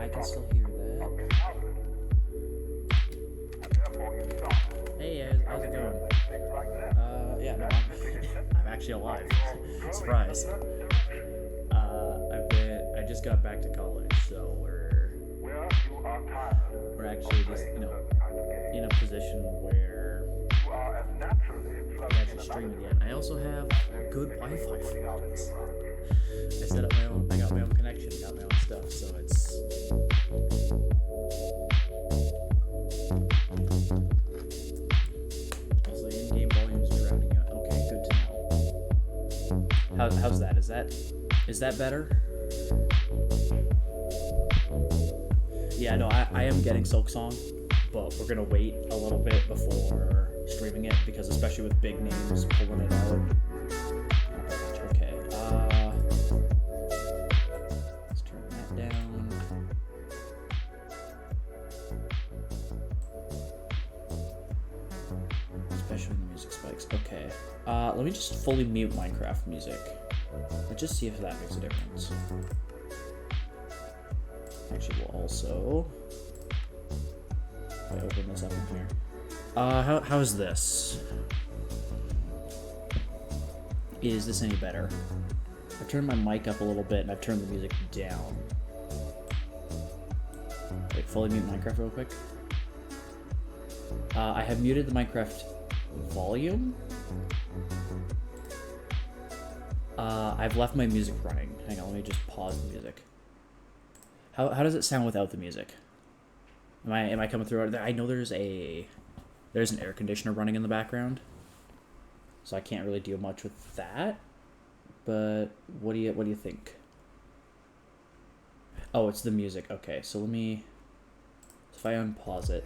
I can still hear that. Hey, how's it going? Yeah, no, I'm actually alive. Surprise. I just got back to college, so we're actually just, in a position where I can actually stream again. I also have good Wi-Fi for once. I set up my own, I got my own connection, got my own stuff, so it's also in-game volumes drowning out. Okay, good to know. How's that? Is that better? Yeah, no, I am getting Silksong, but we're gonna wait a little bit before streaming it because especially with big names pulling it out. Okay, let's turn that down. Especially when the music spikes. Okay, let me just fully mute Minecraft music. Let's just see if that makes a difference. Actually, we'll also open this up in here. How's this? Is this any better? I've turned my mic up a little bit and I've turned the music down. Wait, fully mute Minecraft real quick. I have muted the Minecraft volume. I've left my music running. Hang on, let me just pause the music. How does it sound without the music? Am I coming through? I know there's an air conditioner running in the background, so I can't really do much with that. But what do you think? Oh, it's the music. Okay, so if I unpause it,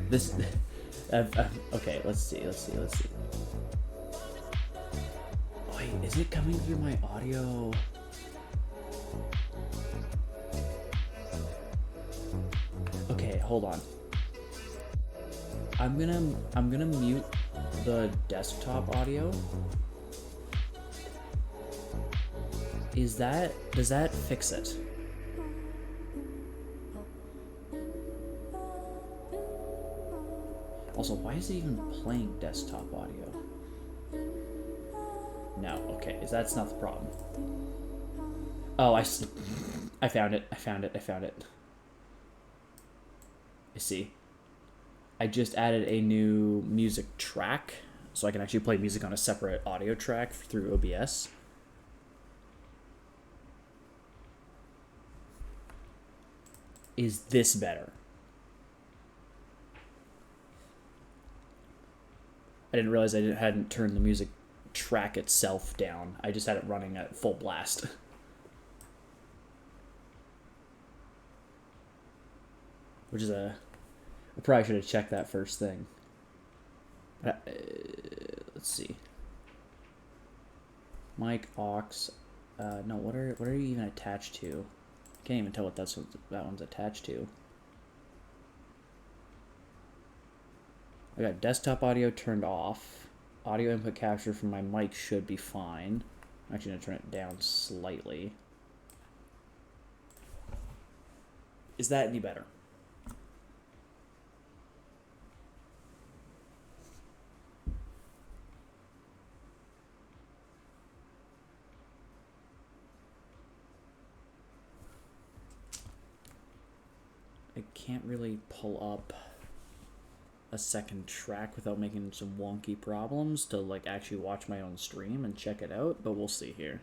this. Okay, let's see. Wait, is it coming through my audio? Okay, hold on. I'm gonna mute the desktop audio. Does that fix it? Also, why is it even playing desktop audio? No, okay, that's not the problem. Oh, I found it. I see. I just added a new music track, so I can actually play music on a separate audio track through OBS. Is this better? I didn't realize I hadn't turned the music track itself down. I just had it running at full blast. Which is I probably should have checked that first thing. But, let's see. Mic, aux. No, what are you even attached to? I can't even tell what that one's attached to. I got desktop audio turned off. Audio input capture from my mic should be fine. I'm actually going to turn it down slightly. Is that any better? I can't really pull up a second track without making some wonky problems to like actually watch my own stream and check it out, but we'll see here.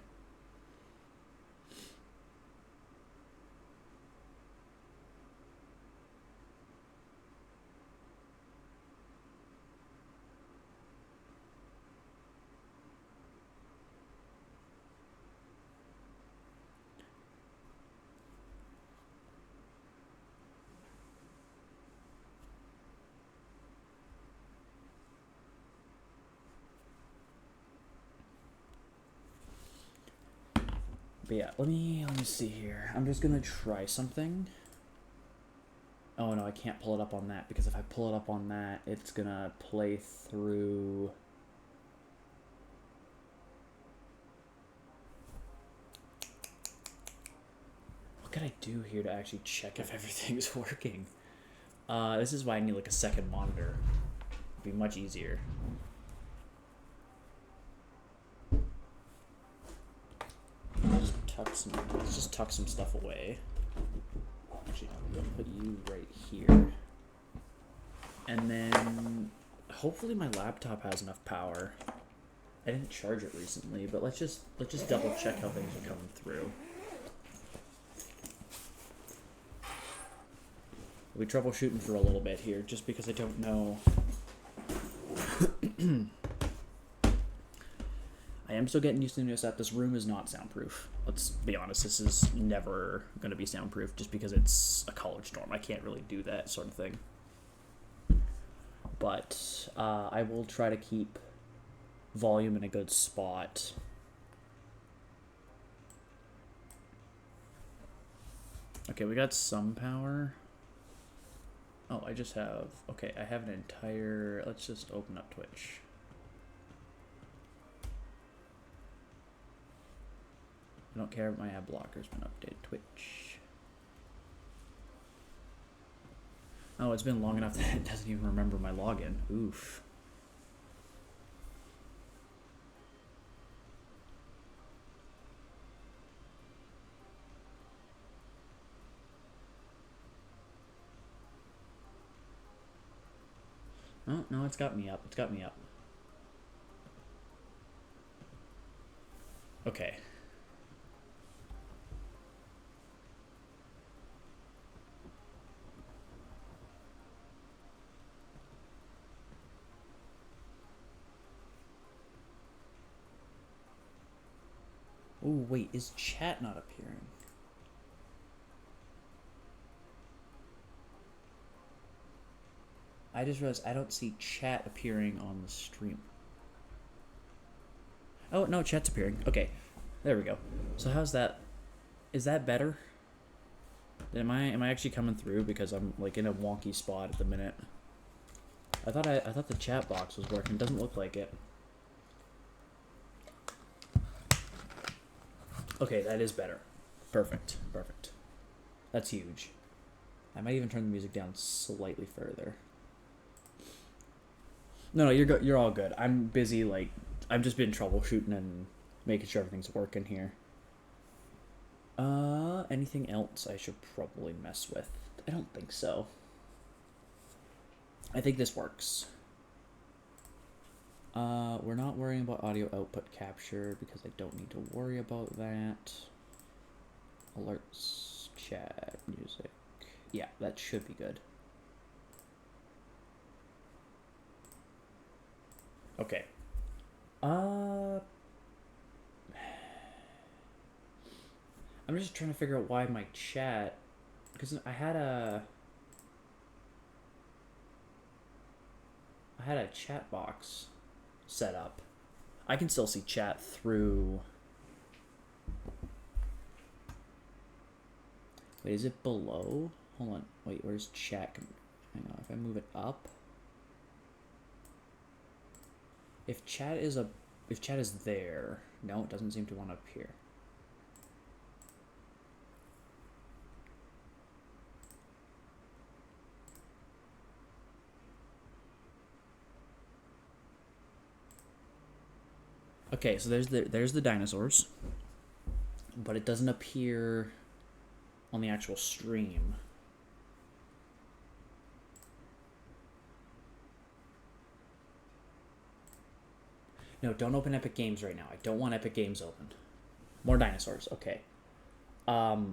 But yeah, let me see here. I'm just gonna try something. Oh no, I can't pull it up on that because if I pull it up on that, it's gonna play through. can I do here to actually check if everything's working? This is why I need like a second monitor. It'd be much easier. Let's just tuck some stuff away. Actually, I'll put you right here. And then hopefully my laptop has enough power. I didn't charge it recently, but let's just double check how things are coming through. We'll be troubleshooting for a little bit here, just because I don't know. I am still getting used to the new setup. This room is not soundproof. Let's be honest, this is never going to be soundproof just because it's a college dorm. I can't really do that sort of thing. But I will try to keep volume in a good spot. Okay, we got some power. Oh, I just have... Okay, I have an entire... Let's just open up Twitch. I don't care if my ad blocker's been updated. Twitch. Oh, it's been long enough that it doesn't even remember my login. Oof. Oh, no, it's got me up. It's got me up. Okay. Oh, wait, is chat not appearing? I just realized I don't see chat appearing on the stream. Oh, no, chat's appearing. Okay, there we go. So how's that? Is that better? Am I actually coming through because I'm like in a wonky spot at the minute? I thought the chat box was working. Doesn't look like it. Okay, that is better. Perfect. Perfect. That's huge. I might even turn the music down slightly further. No, you're all good. I'm busy, like, I've just been troubleshooting and making sure everything's working here. Anything else I should probably mess with? I don't think so. I think this works. We're not worrying about audio output capture because I don't need to worry about that. Alerts, chat, music. Yeah, that should be good. Okay. I'm just trying to figure out why my chat, because I had a chat box set up. I can still see chat through. Wait, is it below? Hold on. Wait, where's chat? Hang on. If I move it up, if chat is there, no, it doesn't seem to want to appear. Okay, so there's the dinosaurs, but it doesn't appear on the actual stream. No, don't open Epic Games right now. I don't want Epic Games opened. More dinosaurs. Okay. Why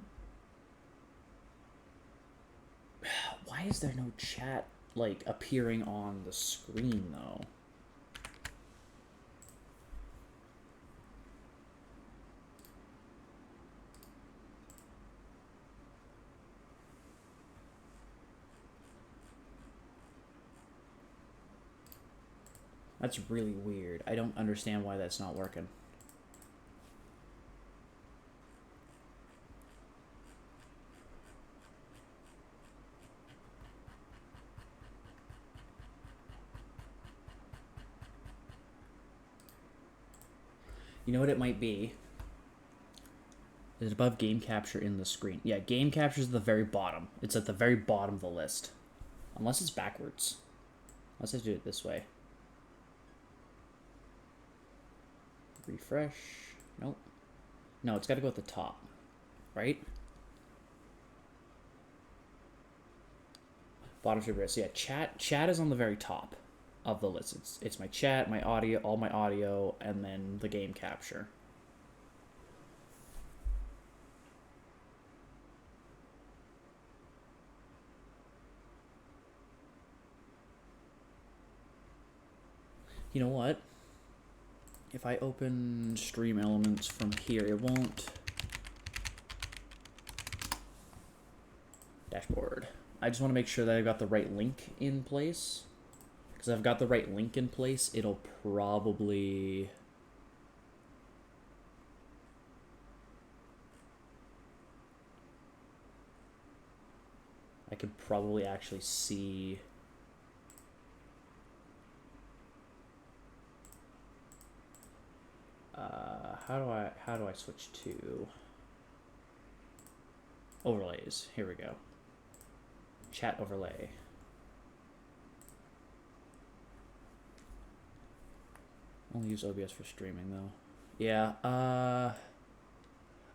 is there no chat like appearing on the screen though? That's really weird. I don't understand why that's not working. You know what it might be? Is it above game capture in the screen? Yeah, game capture is at the very bottom. It's at the very bottom of the list. Unless it's backwards. Unless I do it this way. Refresh. Nope. No, it's got to go at the top. Right? Bottom should be right. So yeah, chat is on the very top of the list. It's my chat, my audio, all my audio, and then the game capture. You know what? If I open stream elements from here, it won't. Dashboard. I just want to make sure that I've got the right link in place. Because if I've got the right link in place, it'll probably... I could probably actually see... how do I switch to overlays? Here we go. Chat overlay. Only use OBS for streaming though. Yeah.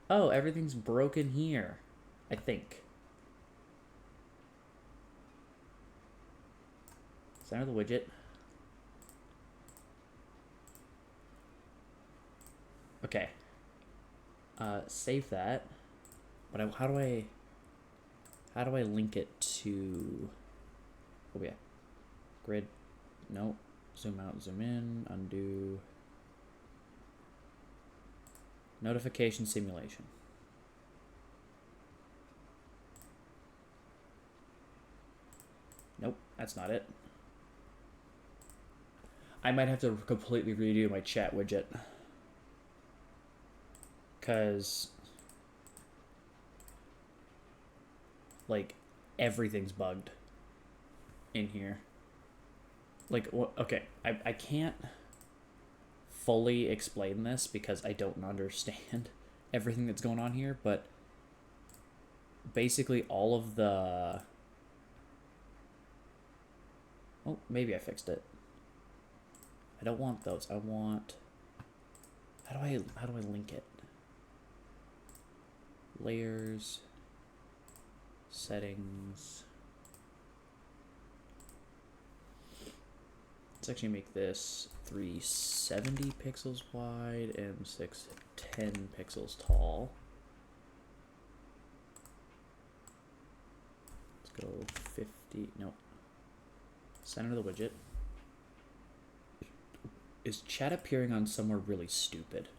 Oh, everything's broken here. I think. Center the widget. Okay. Save that. But how do I link it to? Oh yeah. Grid. Nope. Zoom out, zoom in, undo. Notification simulation. Nope, that's not it. I might have to completely redo my chat widget. Because, like, everything's bugged in here. Like, okay, I can't fully explain this because I don't understand everything that's going on here, but basically all of the... Oh, maybe I fixed it. I don't want those. I want... How do I link it? Layers, settings. Let's actually make this 370 pixels wide and 610 pixels tall. Let's go 50. No. Center the widget. Is chat appearing on somewhere really stupid?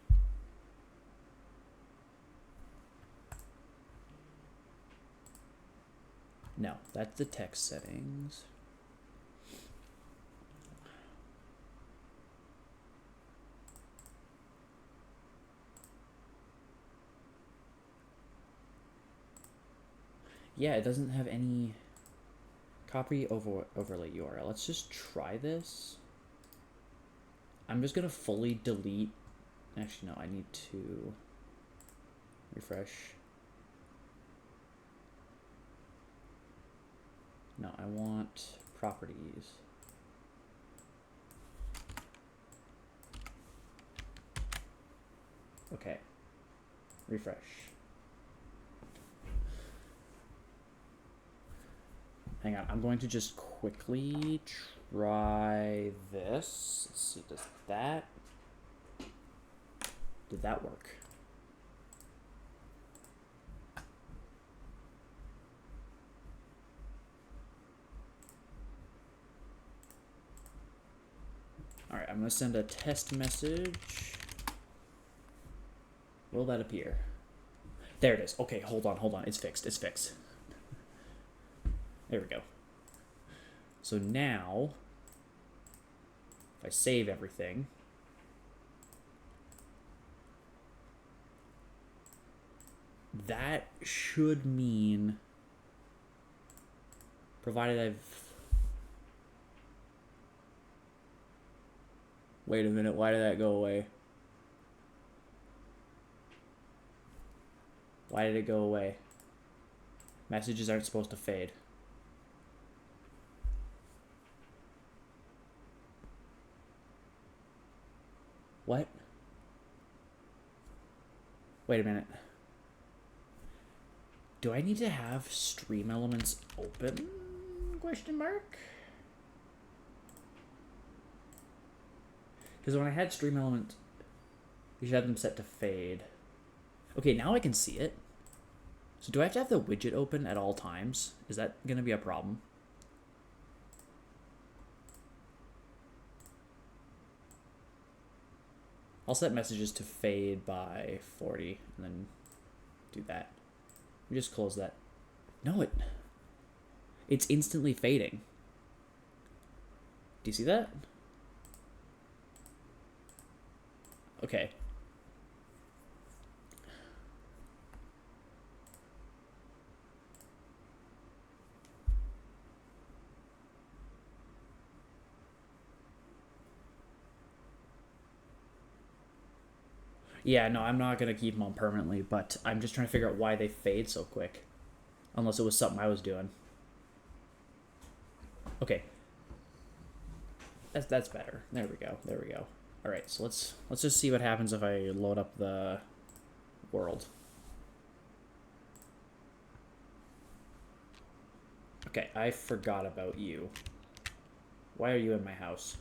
No, that's the text settings. Yeah, it doesn't have any copy overlay URL. Let's just try this. I'm just gonna fully delete. Actually, no, I need to refresh. No, I want properties. Okay. Refresh. Hang on, I'm going to just quickly try this. Let's see, did that work? All right, I'm gonna send a test message. Will that appear? There it is. Okay, hold on. It's fixed. There we go. So now, if I save everything, that should mean, provided I've... Wait a minute, why did that go away? Why did it go away? Messages aren't supposed to fade. What? Wait a minute. Do I need to have stream elements open? Question mark? Because when I had stream elements, you should have them set to fade. Okay, now I can see it. So do I have to have the widget open at all times? Is that going to be a problem? I'll set messages to fade by 40 and then do that. We just close that. No, it's instantly fading. Do you see that? Okay. Yeah, no, I'm not going to keep them on permanently, but I'm just trying to figure out why they fade so quick. Unless it was something I was doing. Okay. That's better. There we go. There we go. All right, so let's just see what happens if I load up the world. Okay, I forgot about you. Why are you in my house?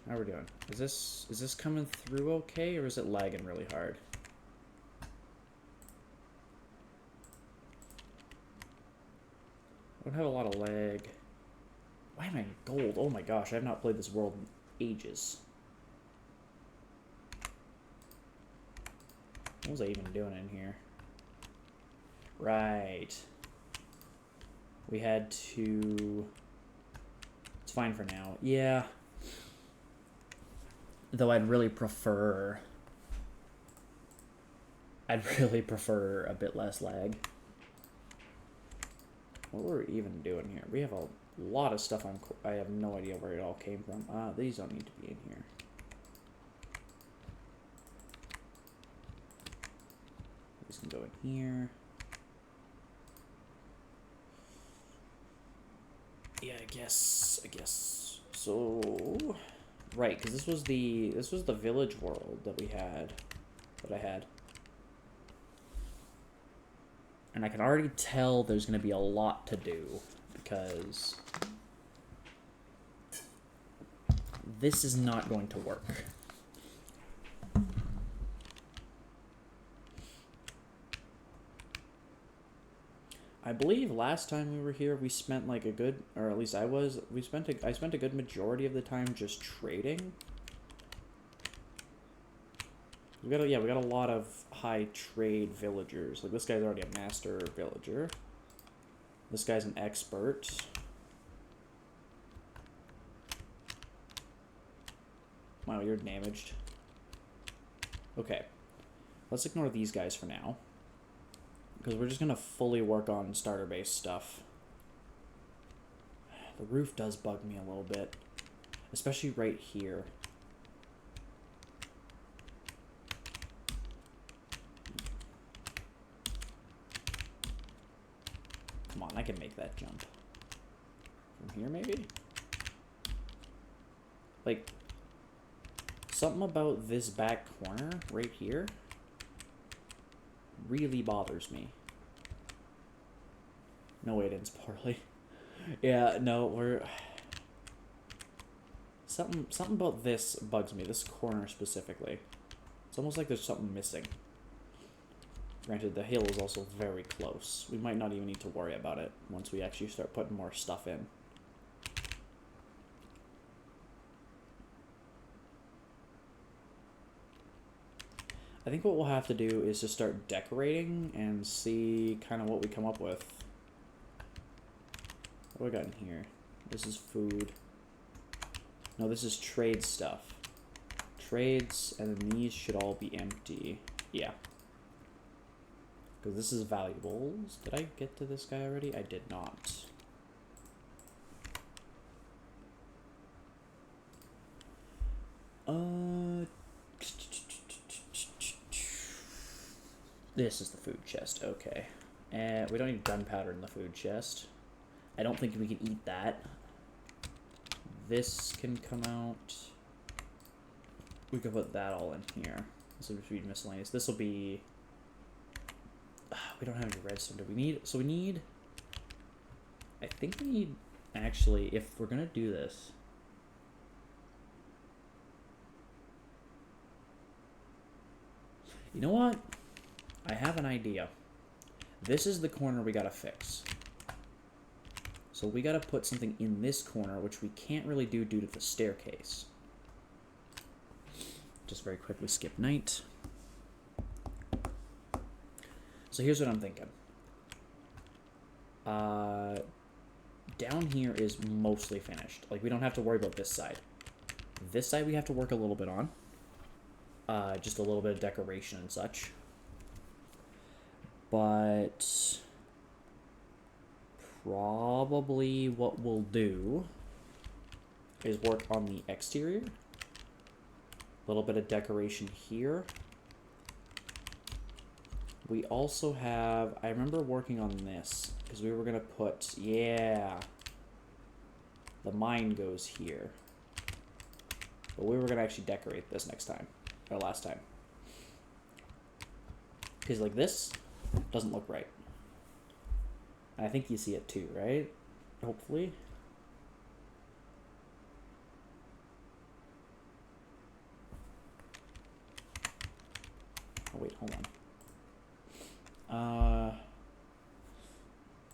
How are we doing? Is this coming through okay, or is it lagging really hard? I don't have a lot of lag. Why am I in gold? Oh my gosh, I have not played this world in ages. What was I even doing in here? Right. We had to... It's fine for now. Yeah. Though I'd really prefer a bit less lag. What were we even doing here? We have a lot of stuff on... I have no idea where it all came from. These don't need to be in here. These can go in here. Yeah, I guess. So... Right, because this was the village world that I had. And I can already tell there's going to be a lot to do, because this is not going to work. I believe last time we were here, we spent like a good, or at least I spent a good majority of the time just trading. We got a lot of high trade villagers. Like this guy's already a master villager. This guy's an expert. Wow, you're damaged. Okay. Let's ignore these guys for now. Because we're just going to fully work on starter-based stuff. The roof does bug me a little bit. Especially right here. Come on, I can make that jump. From here, maybe? Like, something about this back corner right here really bothers me. No, it ends poorly. Yeah, no, we're... Something about this bugs me, this corner specifically. It's almost like there's something missing. Granted, the hill is also very close. We might not even need to worry about it once we actually start putting more stuff in. I think what we'll have to do is just start decorating and see kind of what we come up with. What do we got in here? This is food. No, this is trade stuff. Trades, and then these should all be empty. Yeah. Because this is valuables. Did I get to this guy already? I did not. This is the food chest, okay. And we don't need gunpowder in the food chest. I don't think we can eat that. This can come out. We could put that all in here. This will be miscellaneous. This will be... we don't have any redstone. Do we need... So we need... I think we need... Actually, if we're going to do this... You know what? I have an idea. This is the corner we gotta fix. So we gotta put something in this corner, which we can't really do due to the staircase. Just very quickly skip night. So here's what I'm thinking. Down here is mostly finished. Like, we don't have to worry about this side. This side we have to work a little bit on. Just a little bit of decoration and such. But probably what we'll do is work on the exterior. A little bit of decoration here. We also have, I remember working on this because we were going to put, yeah, the mine goes here. But we were going to actually decorate this next time, or last time. Because like this doesn't look right. And I think you see it too, right? Hopefully. Oh wait, hold on.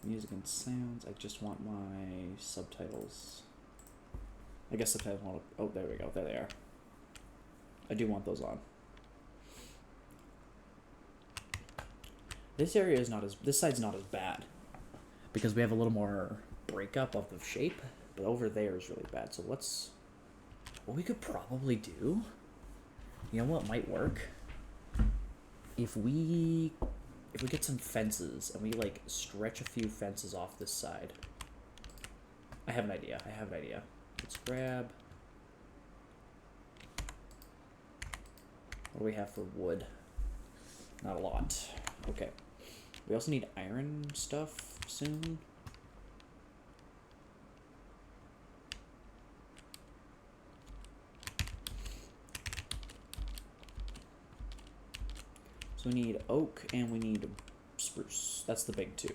Music and sounds. I just want my subtitles. I guess subtitles want to, oh, there we go. There they are. I do want those on. This area is not as, this side's not as bad because we have a little more breakup of the shape, but over there is really bad. So let's, what we could probably do, you know what might work? If we get some fences and we like stretch a few fences off this side. I have an idea. Let's grab, what do we have for wood? Not a lot. Okay. We also need iron stuff soon. So we need oak and we need spruce. That's the big two.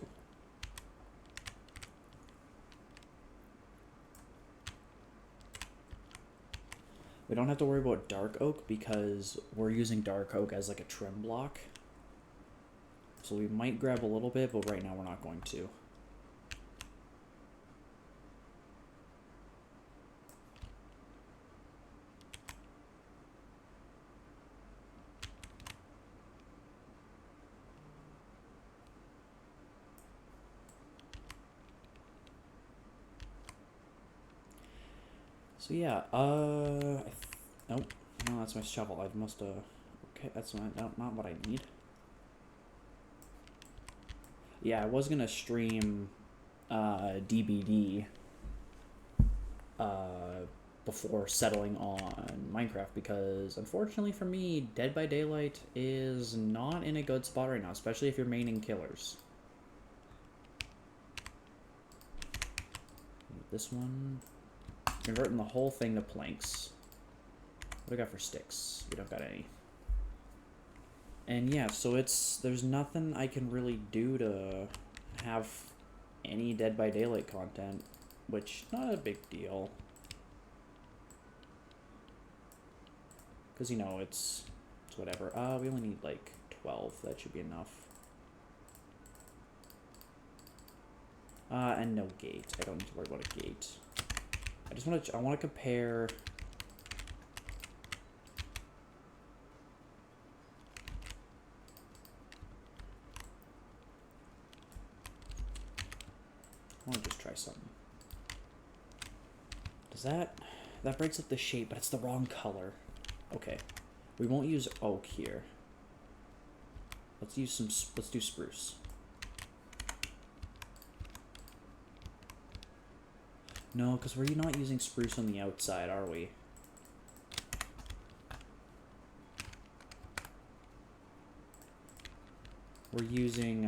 We don't have to worry about dark oak because we're using dark oak as like a trim block. So we might grab a little bit, but right now we're not going to. So yeah, nope, no, that's my shovel. I must have, okay, that's not what I need. Yeah, I was gonna stream, DBD, before settling on Minecraft because, unfortunately for me, Dead by Daylight is not in a good spot right now, especially if you're maining killers. This one. Converting the whole thing to planks. What do we got for sticks? We don't got any. And yeah, so there's nothing I can really do to have any Dead by Daylight content, which not a big deal. Because, you know, it's whatever. We only need like 12. That should be enough. And no gate. I don't need to worry about a gate. I want to compare. I want to just try something. Does that breaks up the shape, but it's the wrong color. Okay, we won't use oak here. Let's do spruce. No, because we're not using spruce on the outside, are we? We're using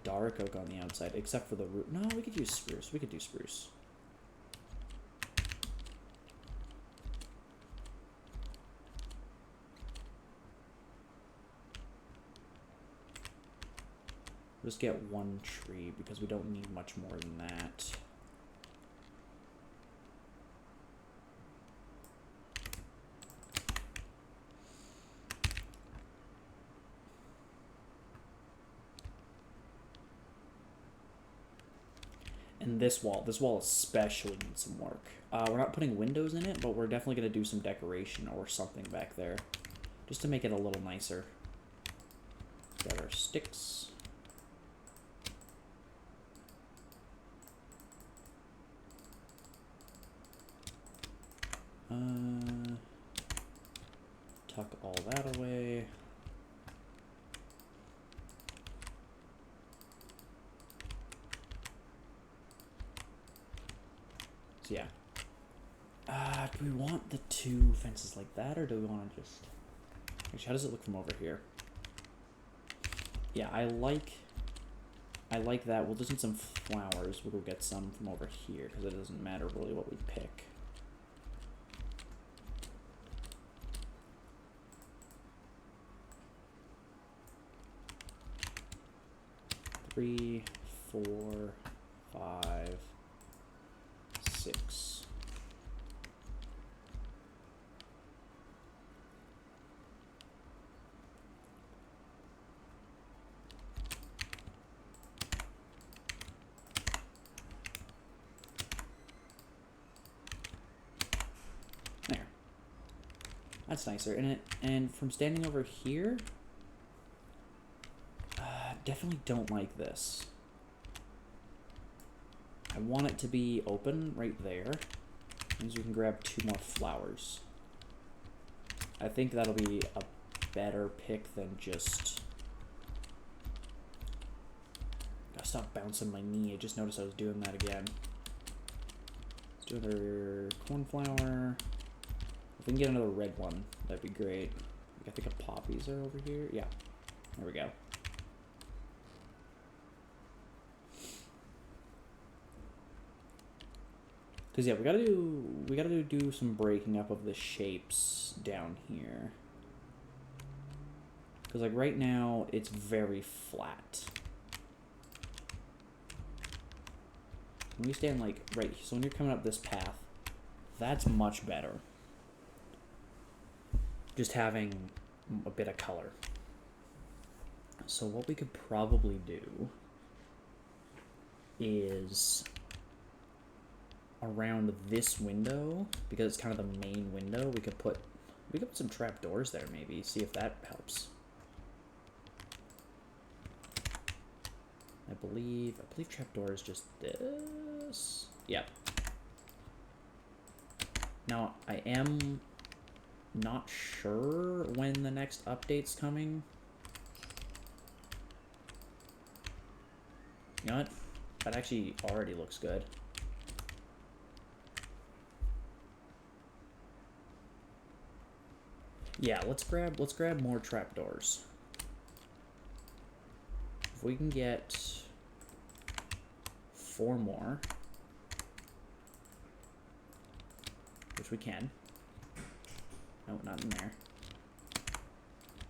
dark oak on the outside, except for the roof. No, we could use spruce. We could do spruce. Just get one tree because we don't need much more than that. And this wall especially needs some work. We're not putting windows in it, but we're definitely going to do some decoration or something back there. Just to make it a little nicer. Got our sticks. Tuck all that away. So yeah. Do we want the two fences like that, or do we want to just... Actually, how does it look from over here? Yeah, I like that. We'll just need some flowers. We'll go get some from over here, because it doesn't matter really what we pick. Three, 4, 5, 6. There. That's nicer. And from standing over here, definitely don't like this. I want it to be open right there. Means we can grab 2 more flowers. I think that'll be a better pick than just... Gotta stop bouncing my knee. I just noticed I was doing that again. Let's do another cornflower. If we can get another red one, that'd be great. I think the poppies are over here. Yeah, there we go. Cause yeah, we gotta do some breaking up of the shapes down here. Cause like right now it's very flat. When we stand like right, so when you're coming up this path, that's much better. Just having a bit of color. So what we could probably do is around this window, because it's kind of the main window, we could put some trapdoors there maybe, see if that helps. I believe trapdoor is just this. Yep. Now I am not sure when the next update's coming. You know what? That actually already looks good. Yeah, let's grab more trapdoors. If we can get 4 more, which we can. No, not in there.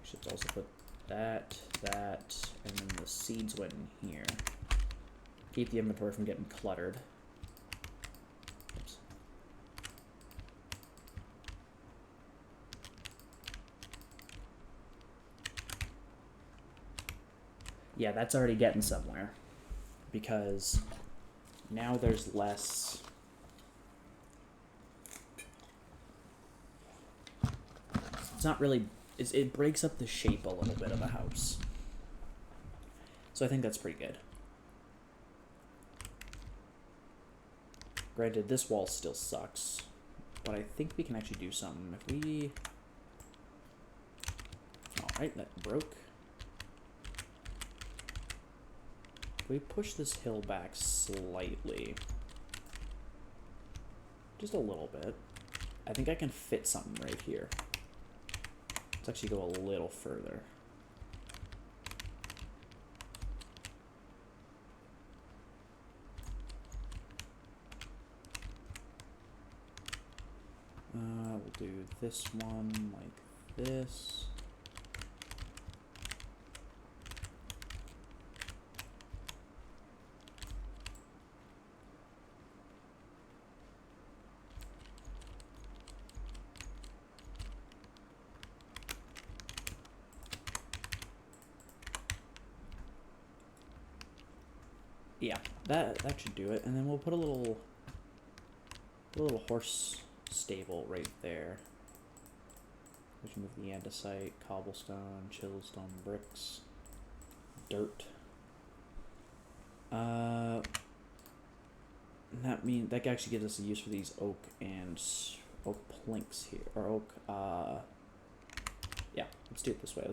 We should also put that, and then the seeds went in here. Keep the inventory from getting cluttered. Oops. Yeah, that's already getting somewhere. Because now there's less... It's not really... It breaks up the shape a little bit of a house. So I think that's pretty good. Granted, this wall still sucks. But I think we can actually do something. If we... Alright, that broke. We push this hill back slightly. Just a little bit. I think I can fit something right here. Let's actually go a little further. this one like this. Yeah, that should do it. And then we'll put a little horse stable right there. We can move the andesite, cobblestone, chisel-stone bricks, dirt. That actually gives us a use for these oak planks here, or oak. Yeah, let's do it this way.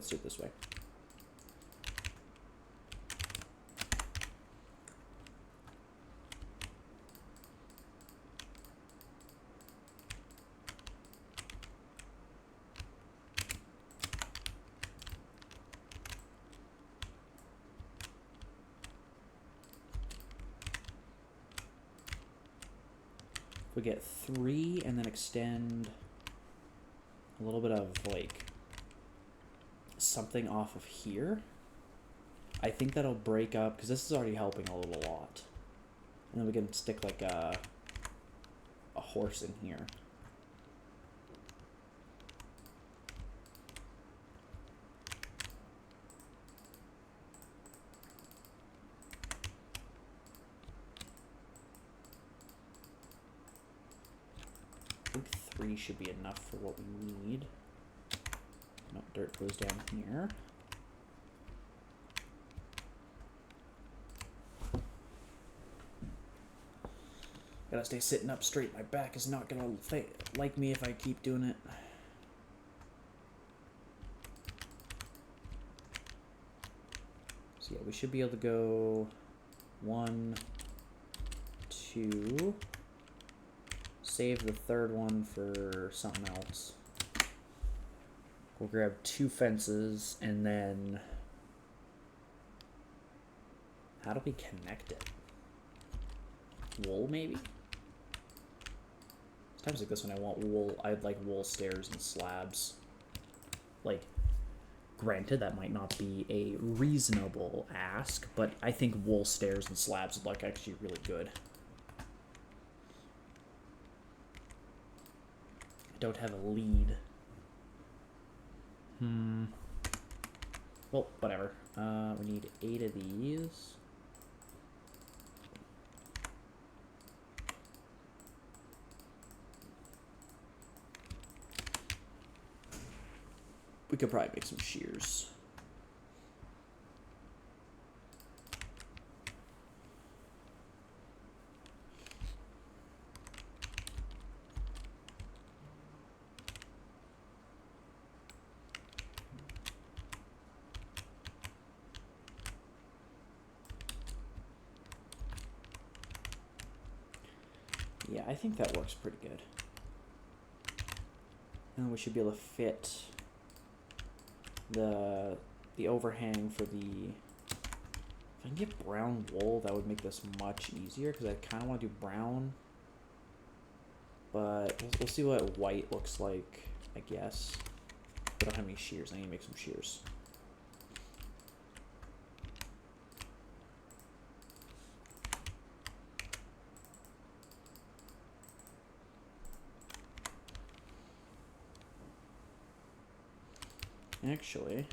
We get 3 and then extend a little bit of like something off of here. I think that'll break up because this is already helping a little lot. And then we can stick like a horse in here. I think 3 should be enough for what we need. No, dirt goes down here. Gotta stay sitting up straight. My back is not gonna like me if I keep doing it. So yeah, we should be able to go 1, 2. Save the third one for something else. We'll grab 2 fences and then how do we connect it? Wool maybe? Times like this when I want wool, I'd like wool stairs and slabs. Like, granted, that might not be a reasonable ask, but I think wool stairs and slabs would look actually really good. I don't have a lead. Well, whatever. We need 8 of these. We could probably make some shears. Yeah, I think that works pretty good. And we should be able to fit the overhang for the... If I can get brown wool, that would make this much easier, because I kind of want to do brown. But we'll see what white looks like, I guess. I don't have any shears. I need to make some shears. Actually,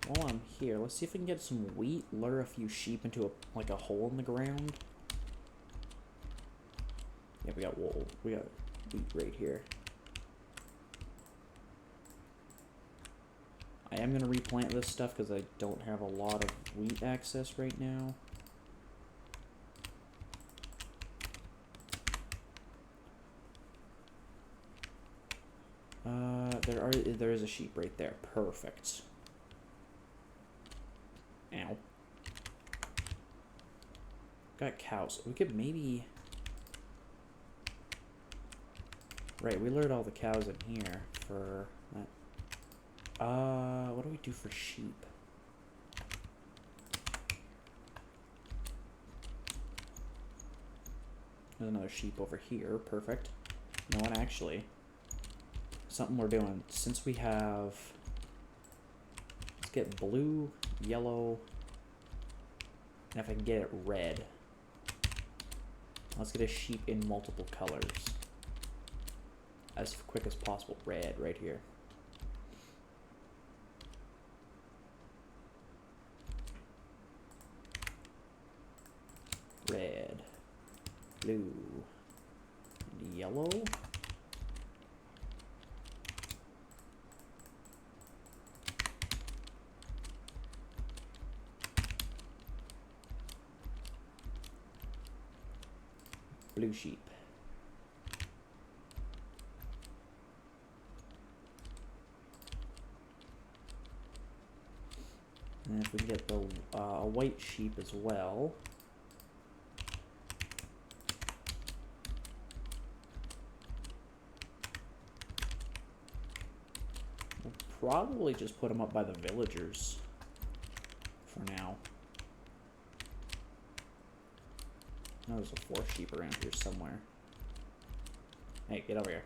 while I'm here, let's see if we can get some wheat, lure a few sheep into a hole in the ground. Yeah, we got wool. We got wheat right here. I am going to replant this stuff because I don't have a lot of wheat access right now. There is a sheep right there. Perfect. Ow. Got cows. We could maybe... Right, we lured all the cows in here for that. What do we do for sheep? There's another sheep over here. Perfect. You know what, actually... something we're doing. Since we have... Let's get blue, yellow, and if I can get it red. Let's get a sheep in multiple colors. As quick as possible. Red right here. Red, blue, and yellow. Blue sheep. And if we can get the white sheep as well. We'll probably just put them up by the villagers for now. Oh, there's a fourth sheep around here somewhere. Hey, get over here.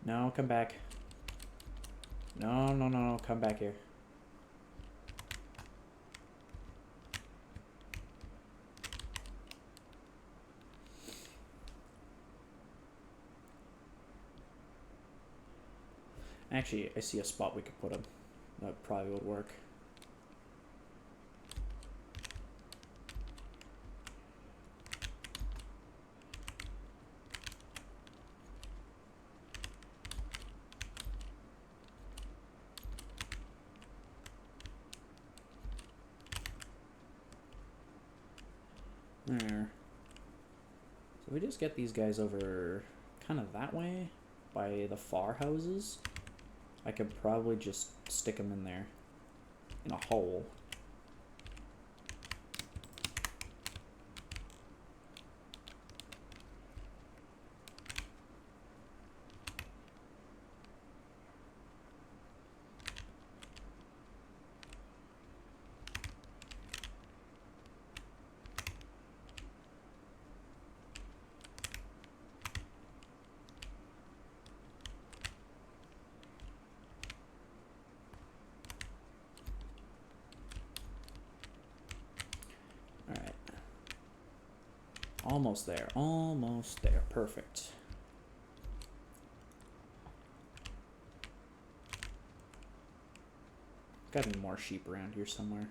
No, come back. No, no, no, no, come back here. Actually, I see a spot we could put him. That probably would work. There. So we just get these guys over kind of that way by the far houses. I could probably just stick them in there in a hole. Almost there. Almost there. Perfect. Gotta be more sheep around here somewhere.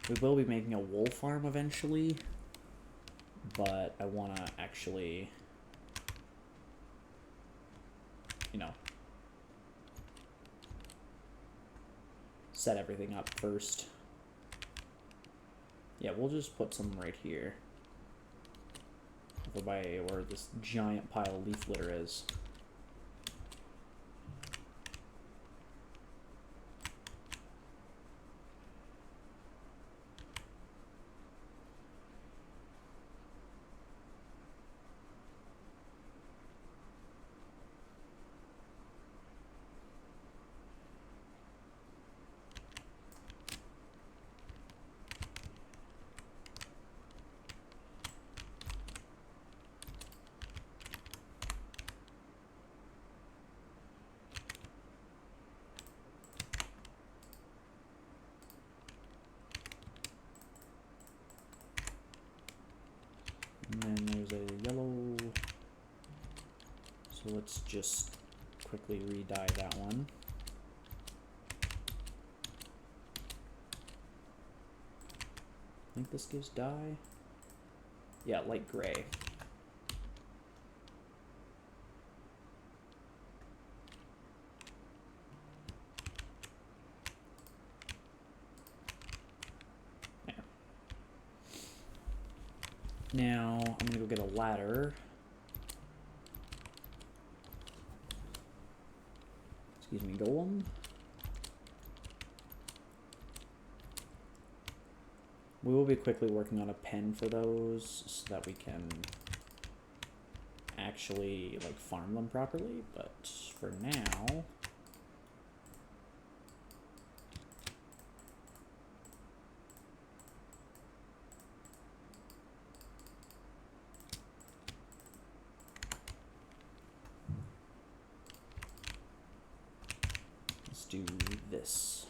We will be making a wool farm eventually, but I want to actually, you know, set everything up first. Yeah, we'll just put some right here. Over by where this giant pile of leaf litter is. And then there's a yellow, so let's just quickly re-dye that one. I think this gives dye. Yeah, light gray. Now, I'm gonna go get a ladder. Excuse me, golem. We will be quickly working on a pen for those so that we can actually like farm them properly, but for now. Let's do this.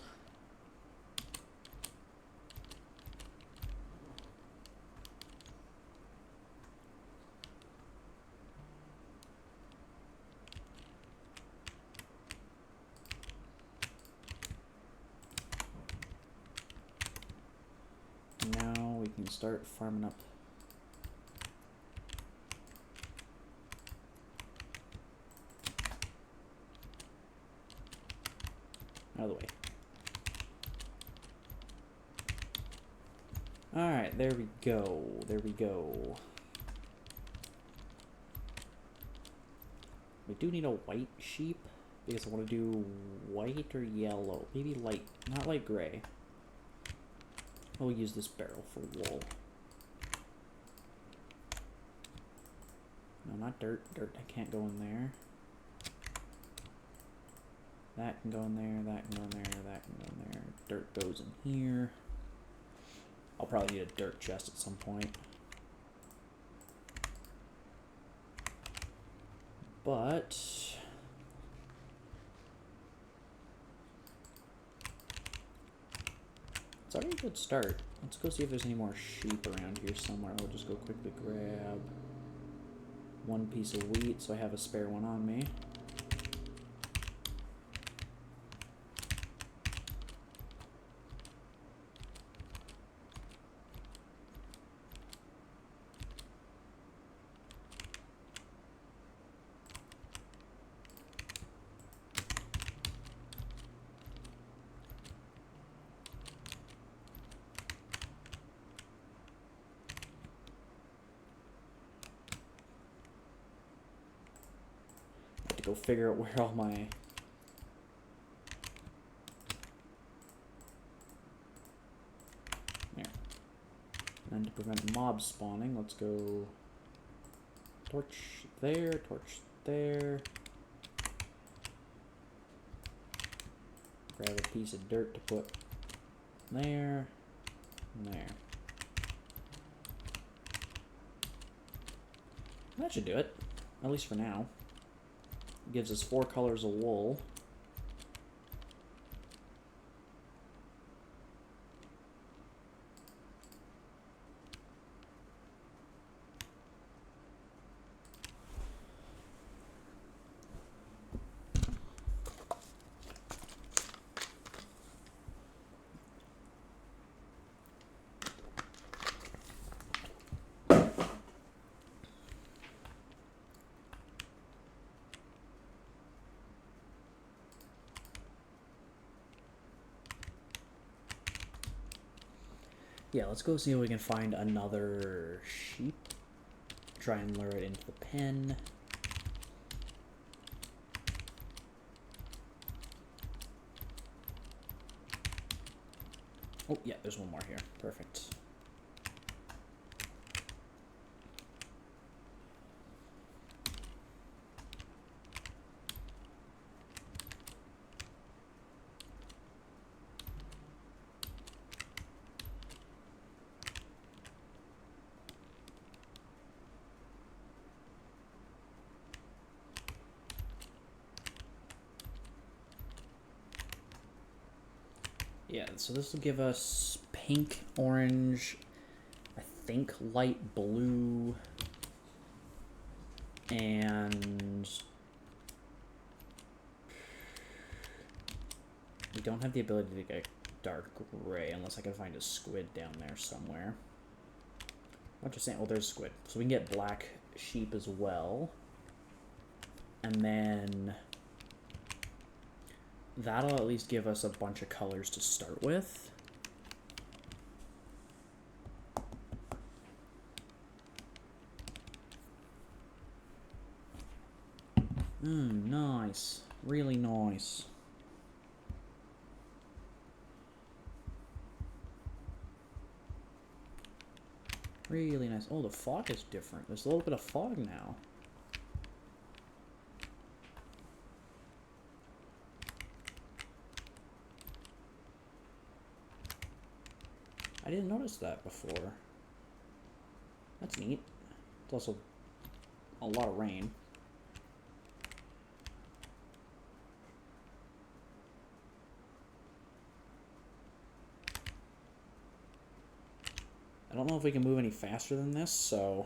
Now we can start farming up. Out of the way. Alright, there we go. There we go. We do need a white sheep because I want to do white or yellow. Maybe light, not light gray. We'll use this barrel for wool. No, not dirt. Dirt, I can't go in there. That can go in there, that can go in there, that can go in there. Dirt goes in here. I'll probably need a dirt chest at some point. But it's already a good start. Let's go see if there's any more sheep around here somewhere. I'll just go quickly grab one piece of wheat so I have a spare one on me. Go figure out where all my there. And to prevent mobs spawning, let's go torch there, torch there. Grab a piece of dirt to put there and there. That should do it, at least for now. Gives us 4 colors of wool. Yeah, let's go see if we can find another sheep. Try and lure it into the pen. Oh, yeah, there's one more here. Perfect. Yeah, so this will give us pink, orange, I think light blue, and we don't have the ability to get dark gray unless I can find a squid down there somewhere. What you're saying? Oh, there's squid. So we can get black sheep as well. And then that'll at least give us a bunch of colors to start with. Nice. Really nice. Really nice. Oh, the fog is different. There's a little bit of fog now. I didn't notice that before. That's neat. It's also a lot of rain. I don't know if we can move any faster than this, so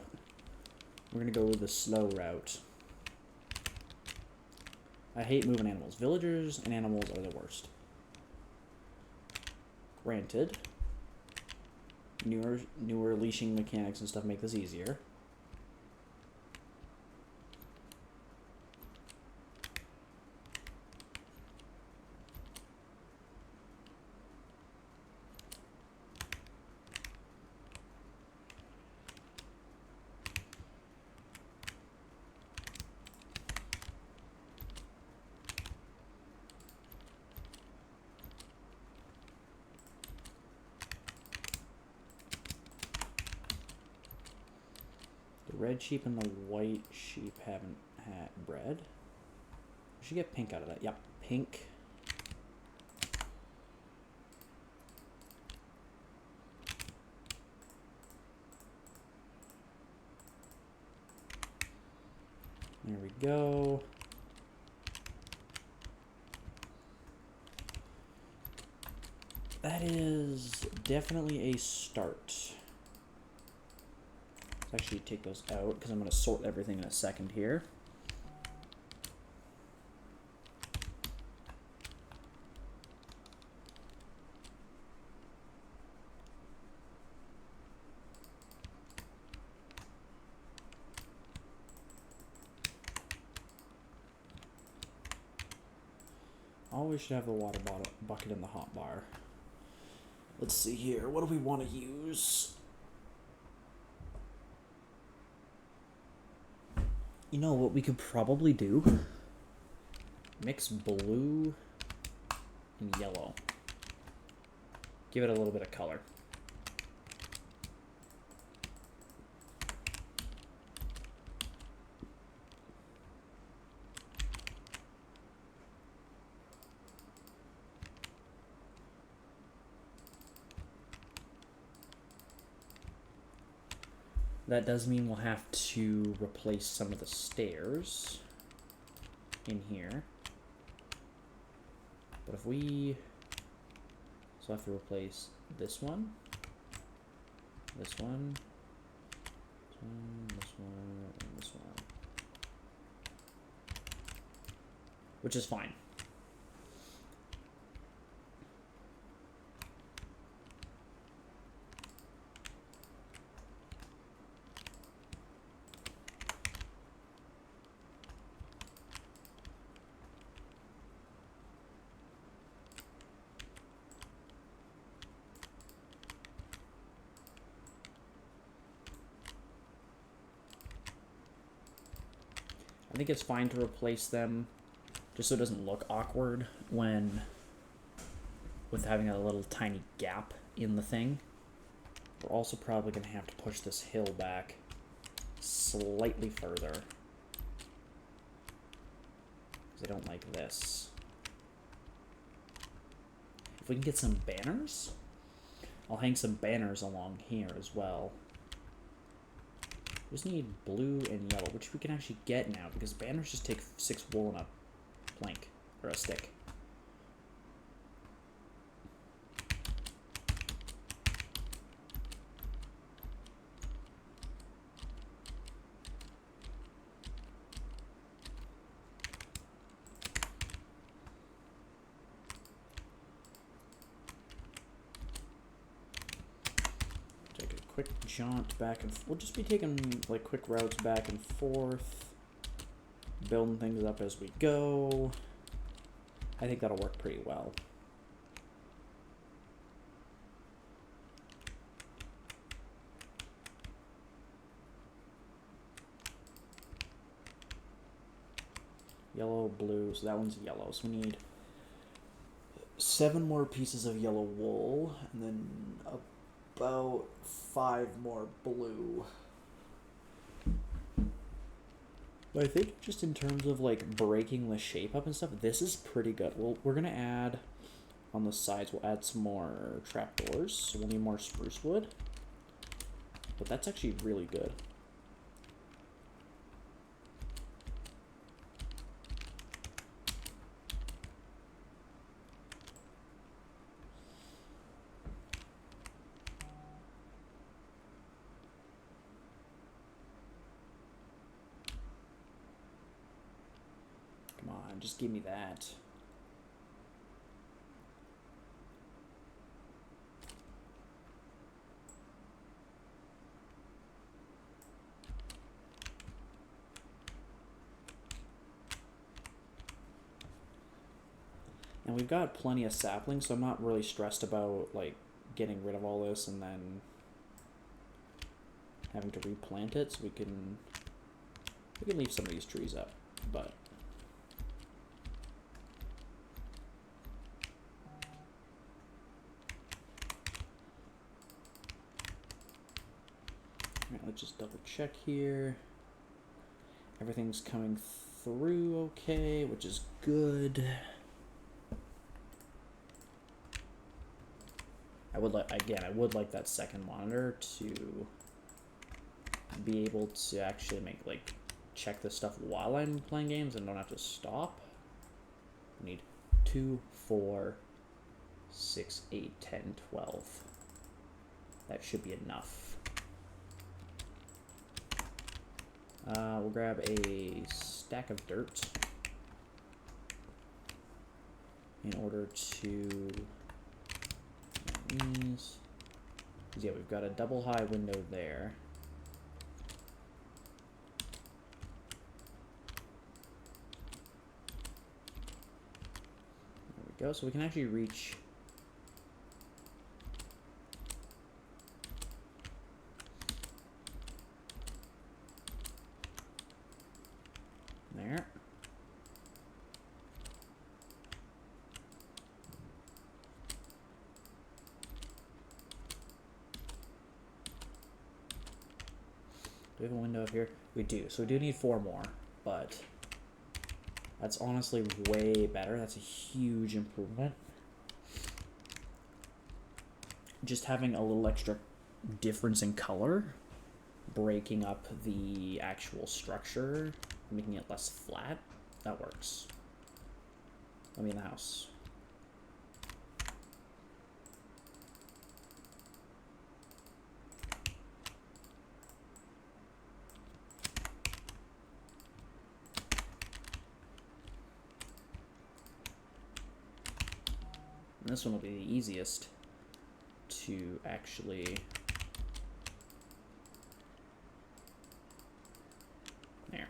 we're going to go with the slow route. I hate moving animals. Villagers and animals are the worst. Granted, newer leashing mechanics and stuff make this easier. Red sheep and the white sheep haven't had bred. We should get pink out of that. Yep, pink. There we go. That is definitely a start. Let's actually take those out because I'm going to sort everything in a second here. Always should have the water bucket in the hot bar. Let's see here. What do we want to use? You know what we could probably do? Mix blue and yellow. Give it a little bit of color. That does mean we'll have to replace some of the stairs in here. But if we... So I have to replace this one, this one, this one, and this one. Which is fine. I think it's fine to replace them just so it doesn't look awkward when with having a little tiny gap in the thing. We're also probably going to have to push this hill back slightly further because I don't like this. If we can get some banners, I'll hang some banners along here as well. We just need blue and yellow, which we can actually get now because banners just take 6 wool and a plank, or a stick. Take a quick jaunt back and we'll just be taking like quick routes back and forth, building things up as we go. I think that'll work pretty well. Yellow, blue, so that one's yellow. So we need 7 more pieces of yellow wool, and then about 5 more blue. But I think just in terms of like breaking the shape up and stuff, this is pretty good. We're gonna add On the sides, we'll add some more trapdoors, so we'll need more spruce wood. But that's actually really good. Come on, just give me that. And we've got plenty of saplings, so I'm not really stressed about like getting rid of all this and then having to replant it. So we can leave some of these trees up, but all right, let's just double check here. Everything's coming through okay, which is good. I would like that second monitor to be able to actually check this stuff while I'm playing games and don't have to stop. I need 2, 4, 6, 8, 10, 12. That should be enough. We'll grab a stack of dirt in order to these. Yeah, we've got a double high window there. There we go. So we can actually reach there. Do we have a window up here? We do. So we do need 4 more, but that's honestly way better. That's a huge improvement. Just having a little extra difference in color, breaking up the actual structure, making it less flat, that works. Let me in the house. And this one will be the easiest to actually there.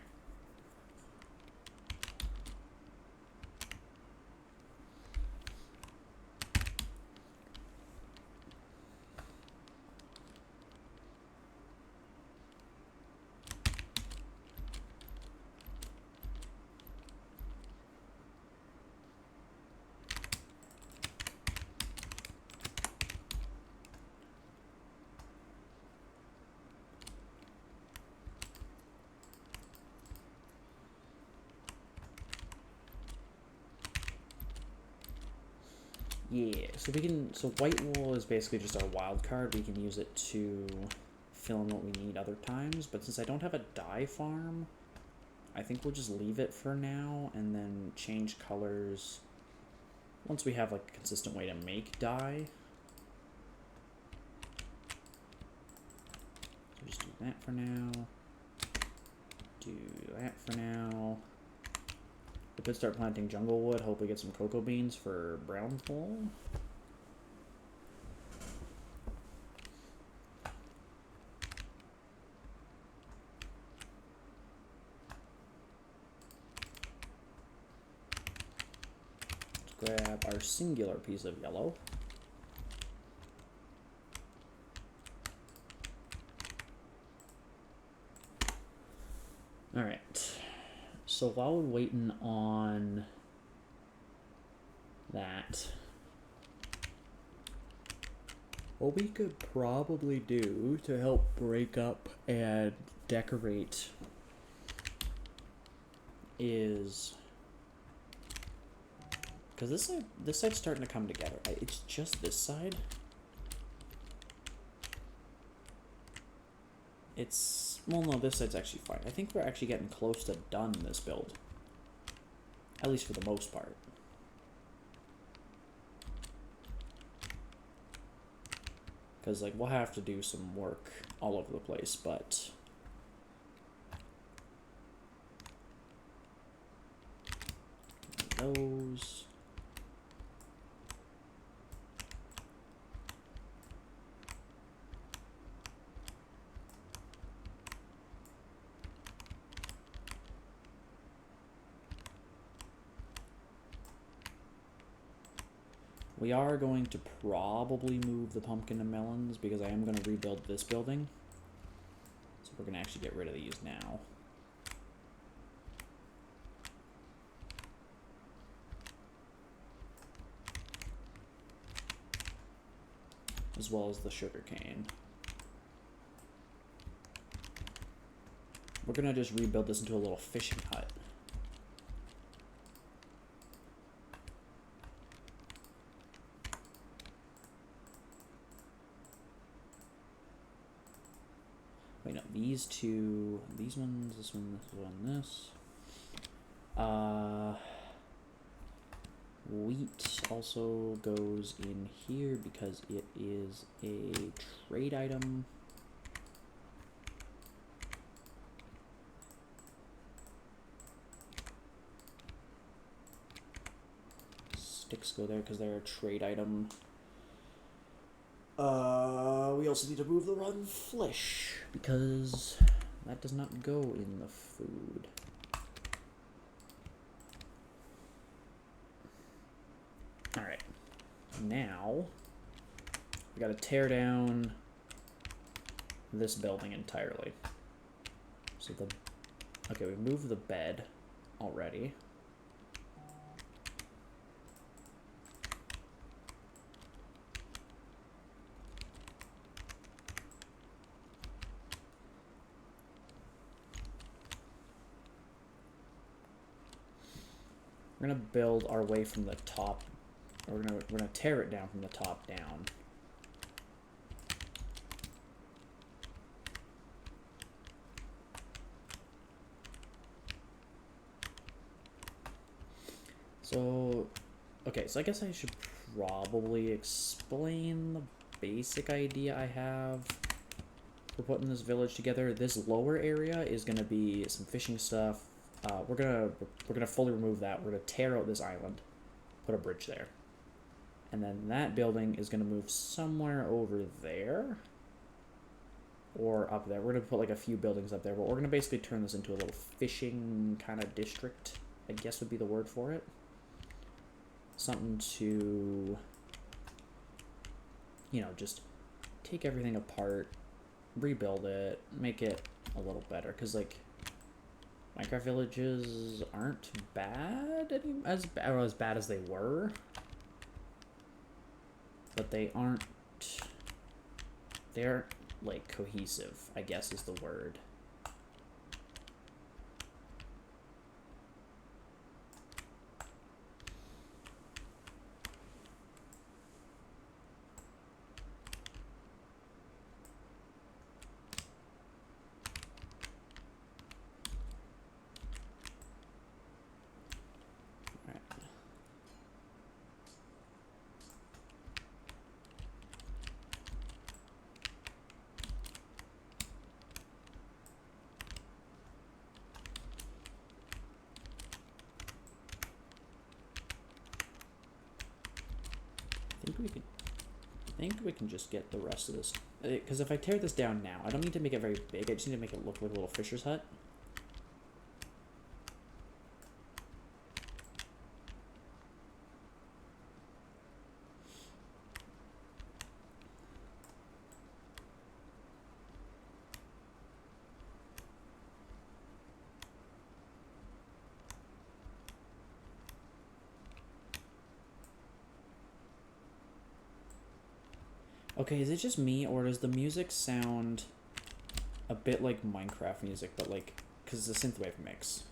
Yeah, so we can, so white wool is basically just our wild card. We can use it to fill in what we need other times, but since I don't have a dye farm, I think we'll just leave it for now and then change colors once we have like a consistent way to make dye. So just do that for now. Do that for now. We could start planting jungle wood, hope we get some cocoa beans for brown wool. Let's grab our singular piece of yellow. All right. So while we're waiting on that, what we could probably do to help break up and decorate is Because this side's starting to come together. It's just this side. Well, no, this side's actually fine. I think we're actually getting close to done this build. At least for the most part. Because, like, we'll have to do some work all over the place, but... those... We are going to probably move the pumpkin and melons because I am going to rebuild this building. So we're going to actually get rid of these now. As well as the sugarcane. We're going to just rebuild this into a little fishing hut. Wait, no, these two, these ones, this one, this. Wheat also goes in here because it is a trade item. Sticks go there because they're a trade item. We also need to move the rotten flesh because that does not go in the food. Alright. Now, we gotta tear down this building entirely. So okay, we moved the bed already. We're gonna build our way from the top. We're gonna tear it down from the top down. So, okay, so I guess I should probably explain the basic idea I have for putting this village together. This lower area is gonna be some fishing stuff. We're gonna fully remove that. We're gonna tear out this island, put a bridge there, and then that building is gonna move somewhere over there or up there. We're gonna put like a few buildings up there, but we're gonna basically turn this into a little fishing kind of district, I guess would be the word for it. Something to, you know, just take everything apart, rebuild it, make it a little better, because like Minecraft villages aren't bad as bad as they were, but they aren't like cohesive, I guess is the word. I think we can just get the rest of this, because if I tear this down now, I don't need to make it very big, I just need to make it look like a little fisher's hut. Okay, is it just me, or does the music sound a bit like Minecraft music, but like, because it's a synthwave mix?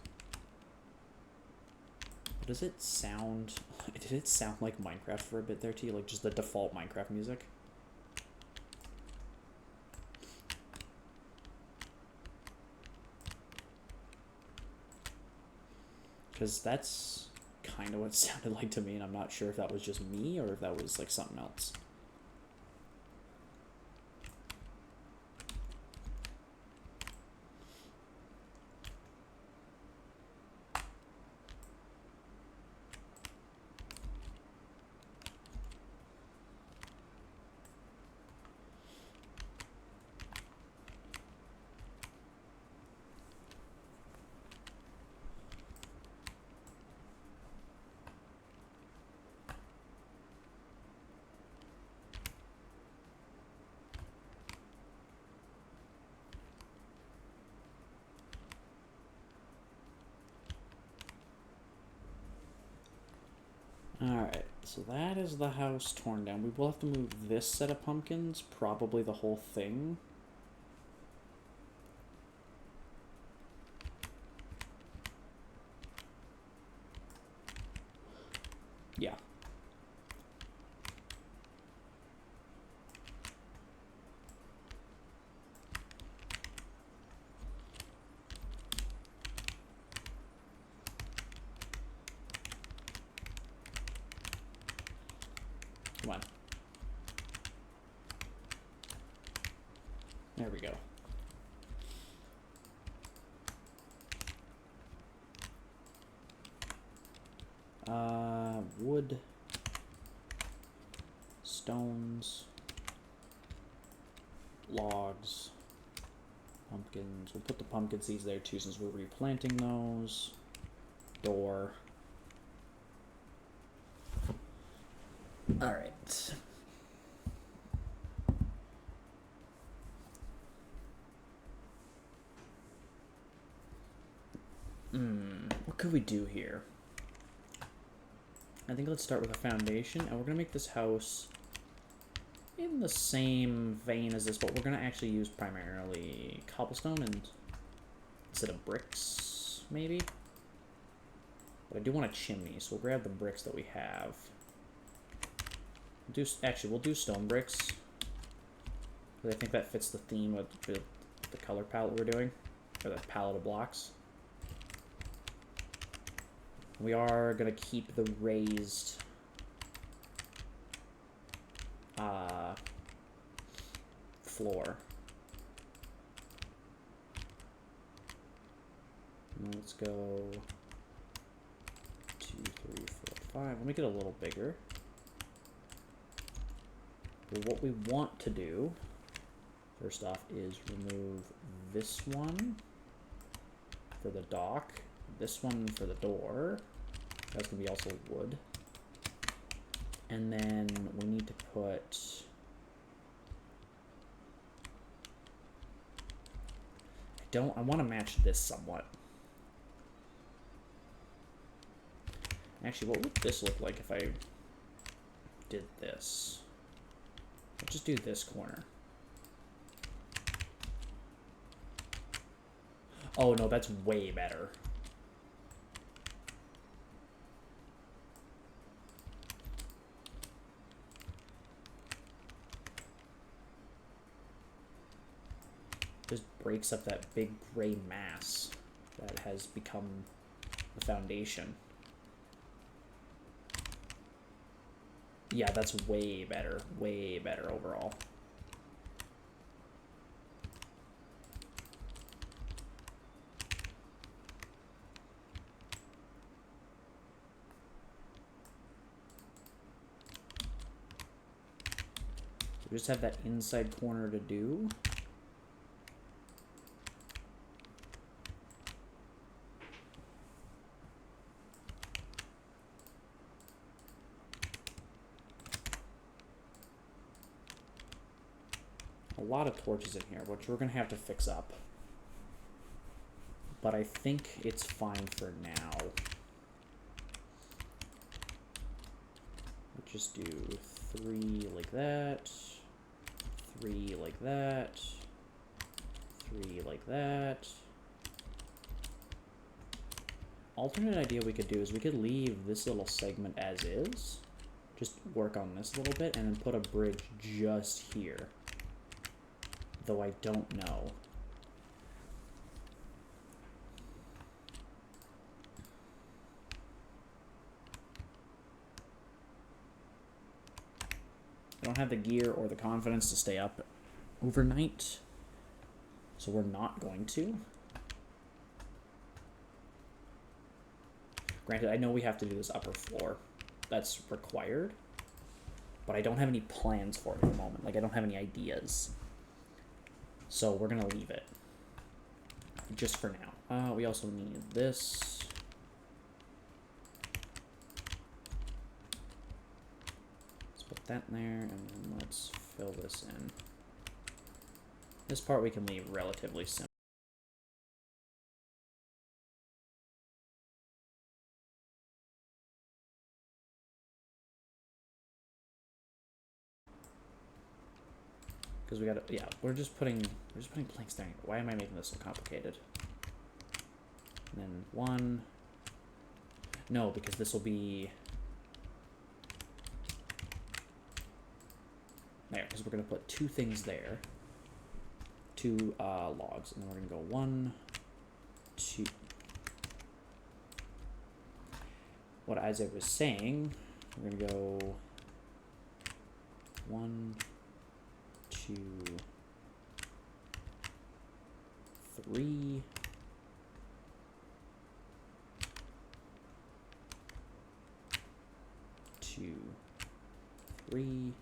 Does it sound... Did it sound like Minecraft for a bit there to you? Like just the default Minecraft music? Because that's kind of what it sounded like to me, and I'm not sure if that was just me or if that was like something else. Alright, so that is the house torn down. We will have to move this set of pumpkins, probably the whole thing. Yeah. Come on. There we go. Wood, stones, logs, pumpkins. We'll put the pumpkin seeds there too since we're replanting those. Door. Alright. What could we do here? I think let's start with a foundation, and we're going to make this house in the same vein as this, but we're going to actually use primarily cobblestone and instead of bricks, maybe? But I do want a chimney, so we'll grab the bricks that we have. We'll do stone bricks, because I think that fits the theme of the color palette we're doing, or the palette of blocks. We are going to keep the raised floor. Let's go 2, 3, 4, 5. Let me get a little bigger. But what we want to do, first off, is remove this one for the dock. This one for the door. That's going to be also wood. And then we need to put... I want to match this somewhat. Actually, what would this look like if I did this? Let's just do this corner. Oh no, that's way better. Just breaks up that big gray mass that has become the foundation. Yeah, that's way better overall. So we just have that inside corner to do. A lot of torches in here, which we're going to have to fix up. But I think it's fine for now. We'll just do 3 like that, 3 like that, 3 like that. alternate idea we could do is we could leave this little segment as is. Just work on this a little bit and then put a bridge just here. Though I don't know. I don't have the gear or the confidence to stay up overnight. So we're not going to. Granted, I know we have to do this upper floor. That's required. But I don't have any plans for it at the moment. Like, I don't have any ideas. So we're going to leave it. Just for now. We also need this. Let's put that in there, and then let's fill this in. This part we can leave relatively simple. Because we gotta, yeah, we're just putting planks there. Why am I making this so complicated? And then one. No, because this will be there. Because we're gonna put two things there, two logs, and then we're gonna go 1, 2. What Isaac was saying, we're gonna go 1, 2, 3, 2, 3,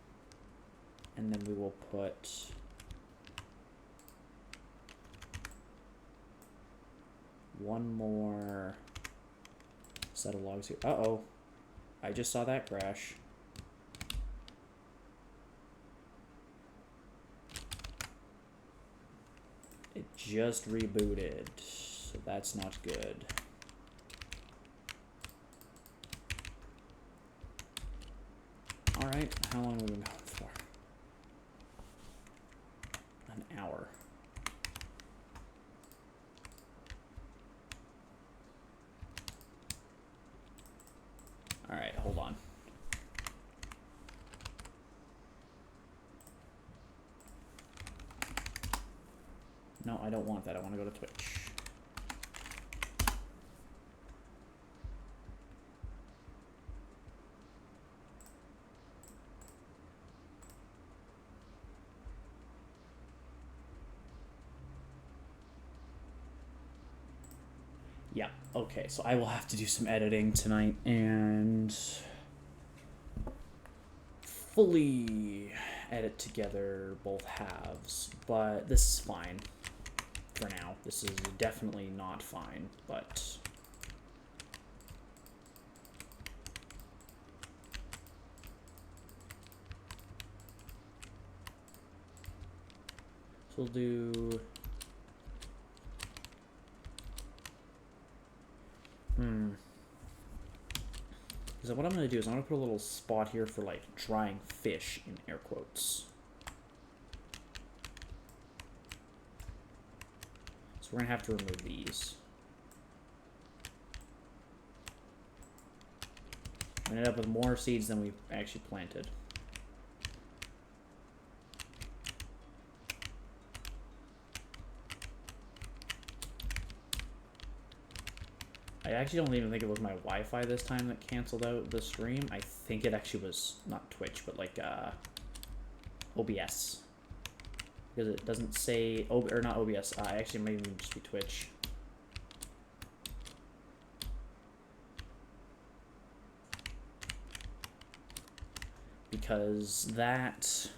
and then we will put one more set of logs here. Uh-oh. I just saw that crash. It just rebooted, so that's not good. Alright, how long have we been going for? An hour. Alright, hold on. No, I don't want that. I want to go to Twitch. Yeah, okay, so I will have to do some editing tonight and fully edit together both halves, but this is fine for now. This is definitely not fine, but so we'll do so what I'm going to do is I'm going to put a little spot here for like drying fish in air quotes. So we're going to have to remove these. We ended up with more seeds than we actually planted. I actually don't even think it was my Wi-Fi this time that canceled out the stream. I think it actually was not Twitch, but like OBS. Because it doesn't say, or not OBS, actually it might even just be Twitch. Because that,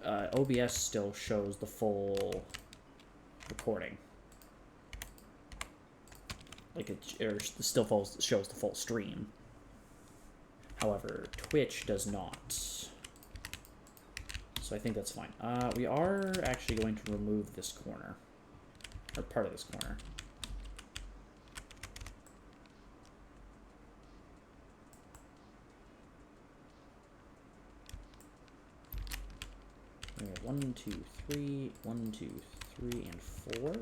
OBS still shows the full recording. Like it still shows the full stream. However, Twitch does not. So I think that's fine. We are actually going to remove this corner. Or part of this corner. We have 1, 2, 3, 1, 2, 3, and 4.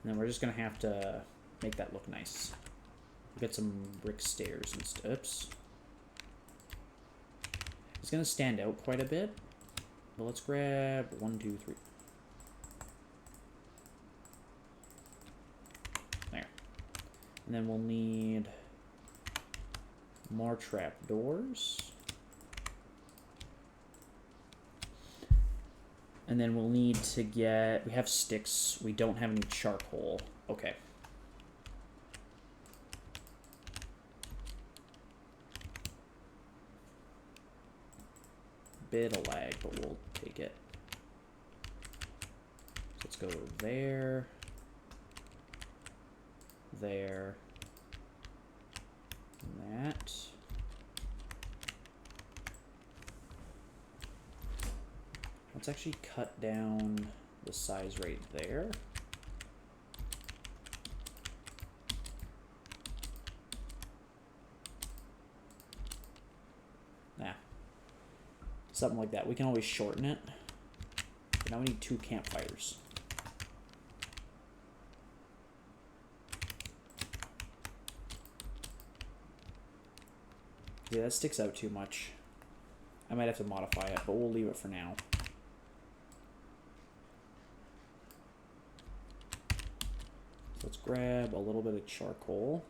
And then we're just gonna have to make that look nice. Get some brick stairs and steps. It's gonna stand out quite a bit. But let's grab 1, 2, 3. There. And then we'll need more trapdoors. And then we'll need to get... We have sticks. We don't have any charcoal. Okay. Bit of lag, but we'll take it. So let's go there. There. And that. Let's actually cut down the size right there. Nah. Something like that. We can always shorten it. But now we need 2 campfires. Yeah, that sticks out too much. I might have to modify it, but we'll leave it for now. So let's grab a little bit of charcoal.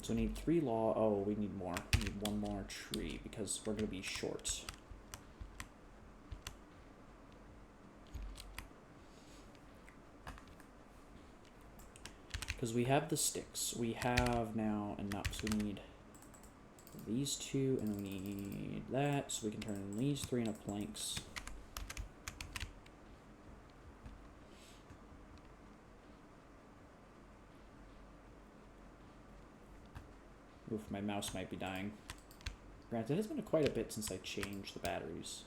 So we need 3 log. Oh, we need more. We need 1 more tree because we're going to be short. Because we have the sticks. We have now enough. So we need these 2, and we need that. So we can turn these 3 into planks. Oof, my mouse might be dying. Granted, it has been quite a bit since I changed the batteries.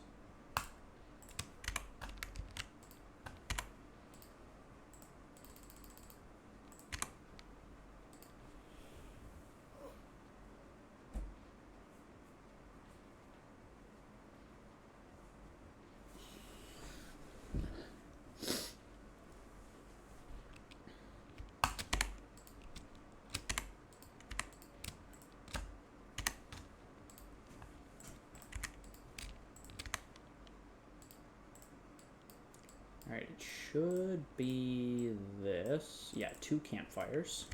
Alright, it should be this. Yeah, 2 campfires.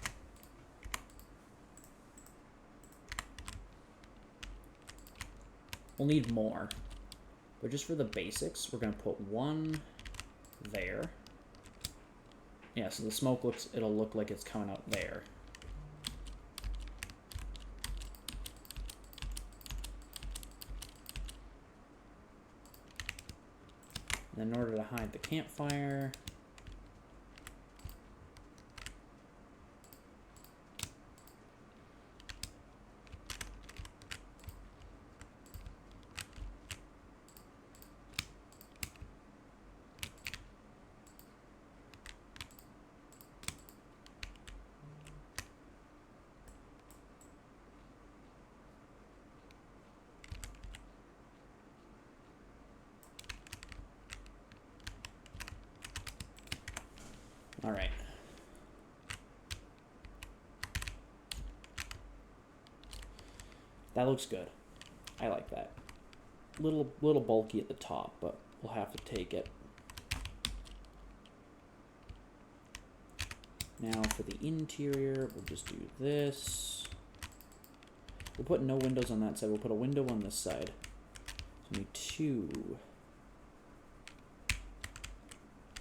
We'll need more. But just for the basics, we're going to put 1 there. Yeah, so the smoke looks, it'll look like it's coming out there. And in order to hide the campfire, all right. That looks good. I like that. Little bulky at the top, but we'll have to take it. Now for the interior, we'll just do this. We'll put no windows on that side. We'll put a window on this side. So we need 2.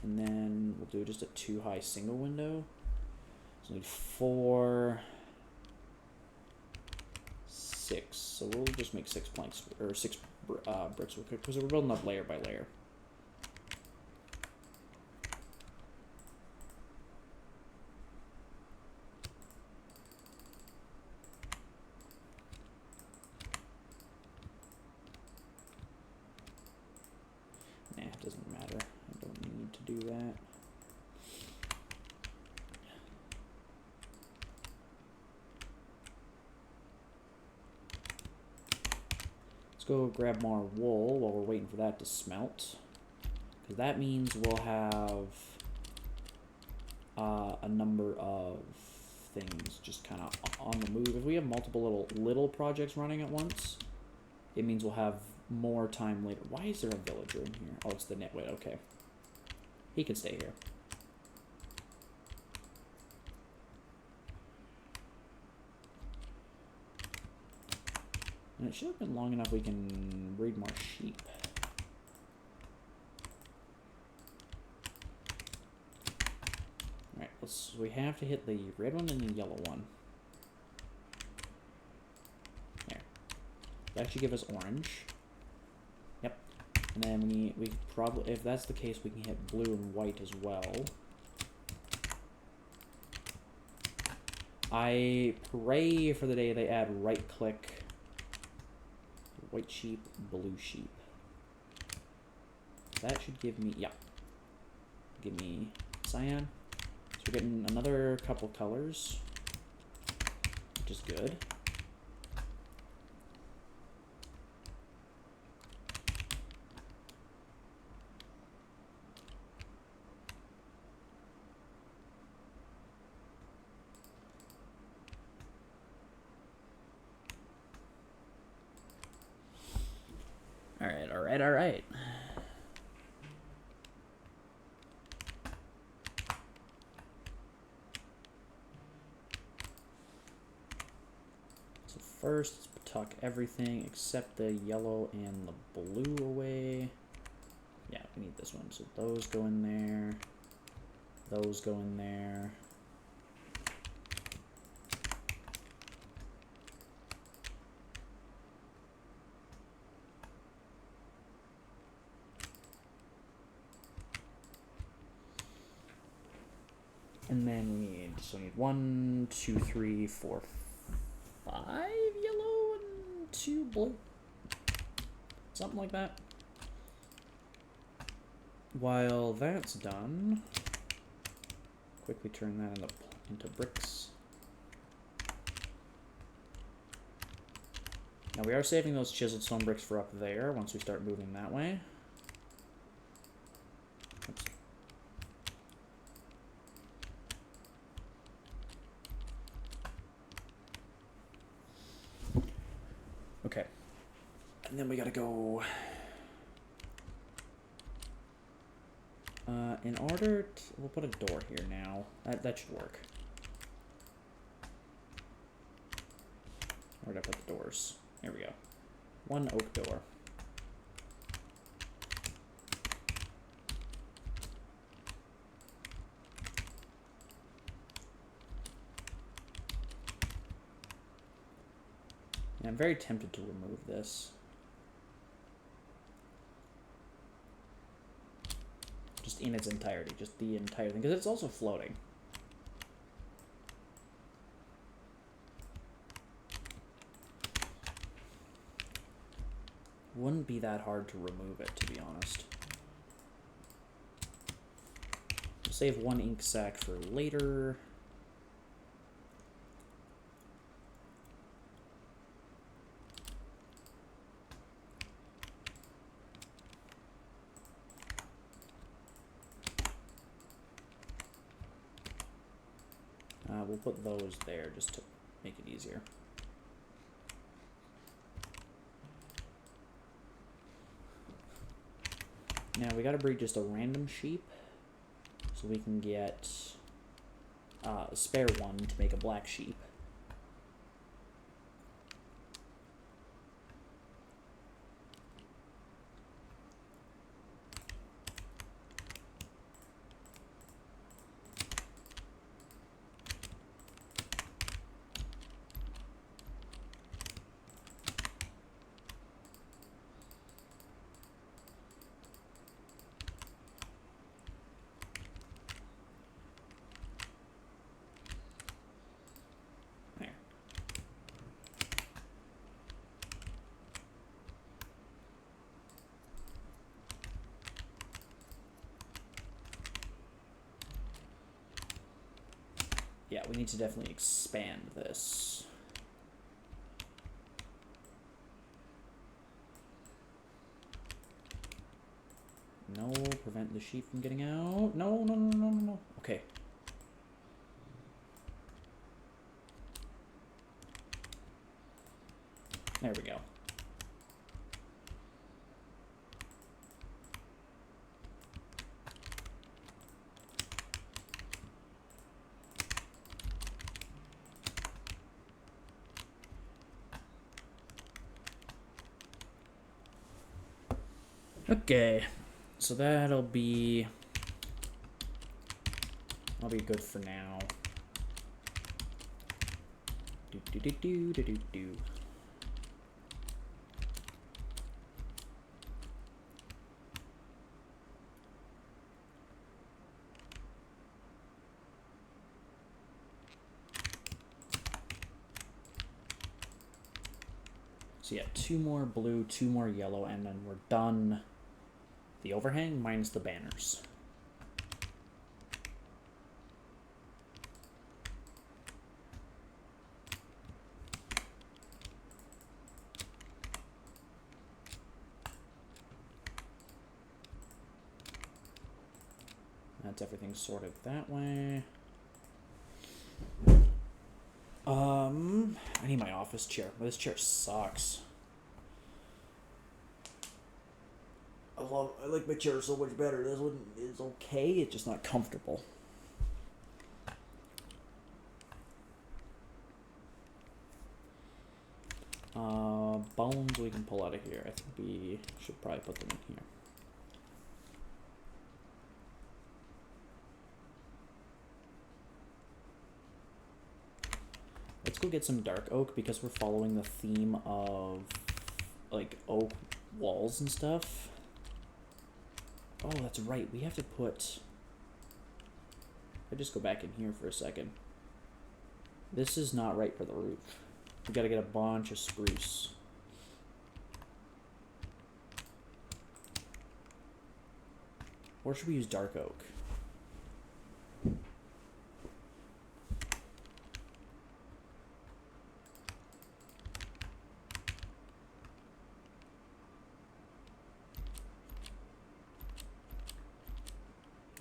And then we'll do just a 2-high single window. So we need 4, 6. So we'll just make 6 planks, or 6 bricks real quick, because we're building up layer by layer. Nah, it doesn't matter. I don't need to do that. Let's go grab more wool while we're waiting for that to smelt. Because that means we'll have a number of things just kind of on the move. If we have multiple little projects running at once, it means we'll have more time later. Why is there a villager in here? Oh, it's the nitwit. Okay. He can stay here. And it should have been long enough we can breed more sheep. Alright, so we have to hit the red one and the yellow one. There. That should give us orange. Yep. And then we probably, if that's the case, we can hit blue and white as well. I pray for the day they add right click. White sheep, blue sheep. That should give me, yeah. Give me cyan. So we're getting another couple colors, which is good. Alright, alright, alright. So first, let's tuck everything except the yellow and the blue away. Yeah, we need this one. So those go in there. Those go in there. And then we need, so we need 1, 2, 3, 4, 5 yellow and 2 blue. Something like that. While that's done, quickly turn that into bricks. Now we are saving those chiseled stone bricks for up there once we start moving that way. Oops. Okay. And then we gotta go... in order to... We'll put a door here now. That should work. Where'd I put the doors? Here we go. 1 oak door. And I'm very tempted to remove this. Just in its entirety, just the entire thing, because it's also floating. Wouldn't be that hard to remove it, to be honest. We'll save 1 ink sac for later. We'll put those there just to make it easier. Now we gotta breed just a random sheep so we can get a spare one to make a black sheep. Yeah, we need to definitely expand this. No, prevent the sheep from getting out. No, no, no, no, no, no. Okay. There we go. Okay, so that'll be good for now. Do do do do do do do. So yeah, 2 more blue, 2 more yellow, and then we're done. The overhang minus the banners. That's everything sorted that way. I need my office chair. This chair sucks. I like my chair so much better. This one is okay, it's just not comfortable. Bones we can pull out of here. I think we should probably put them in here. Let's go get some dark oak because we're following the theme of like oak walls and stuff. Oh, that's right. We have to put... I just go back in here for a second. This is not right for the roof. We gotta get a bunch of spruce. Or should we use dark oak?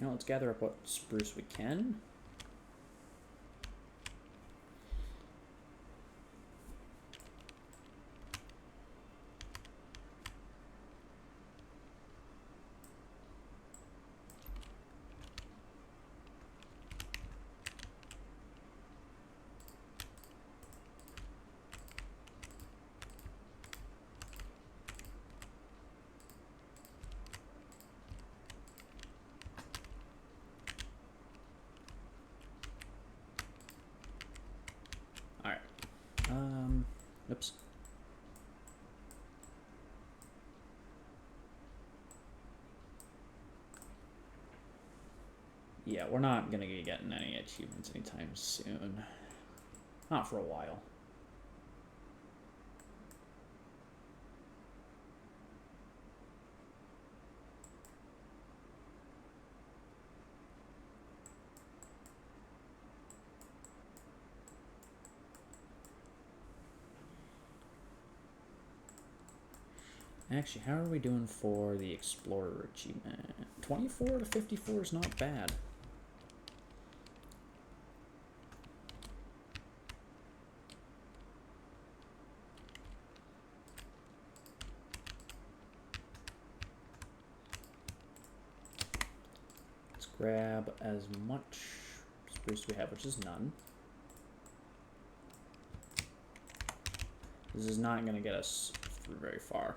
Now let's gather up what spruce we can. Oops. Yeah, we're not gonna be getting any achievements anytime soon. Not for a while. Actually, how are we doing for the Explorer achievement? 24 to 54 is not bad. Let's grab as much spruce we have, which is none. This is not going to get us through very far.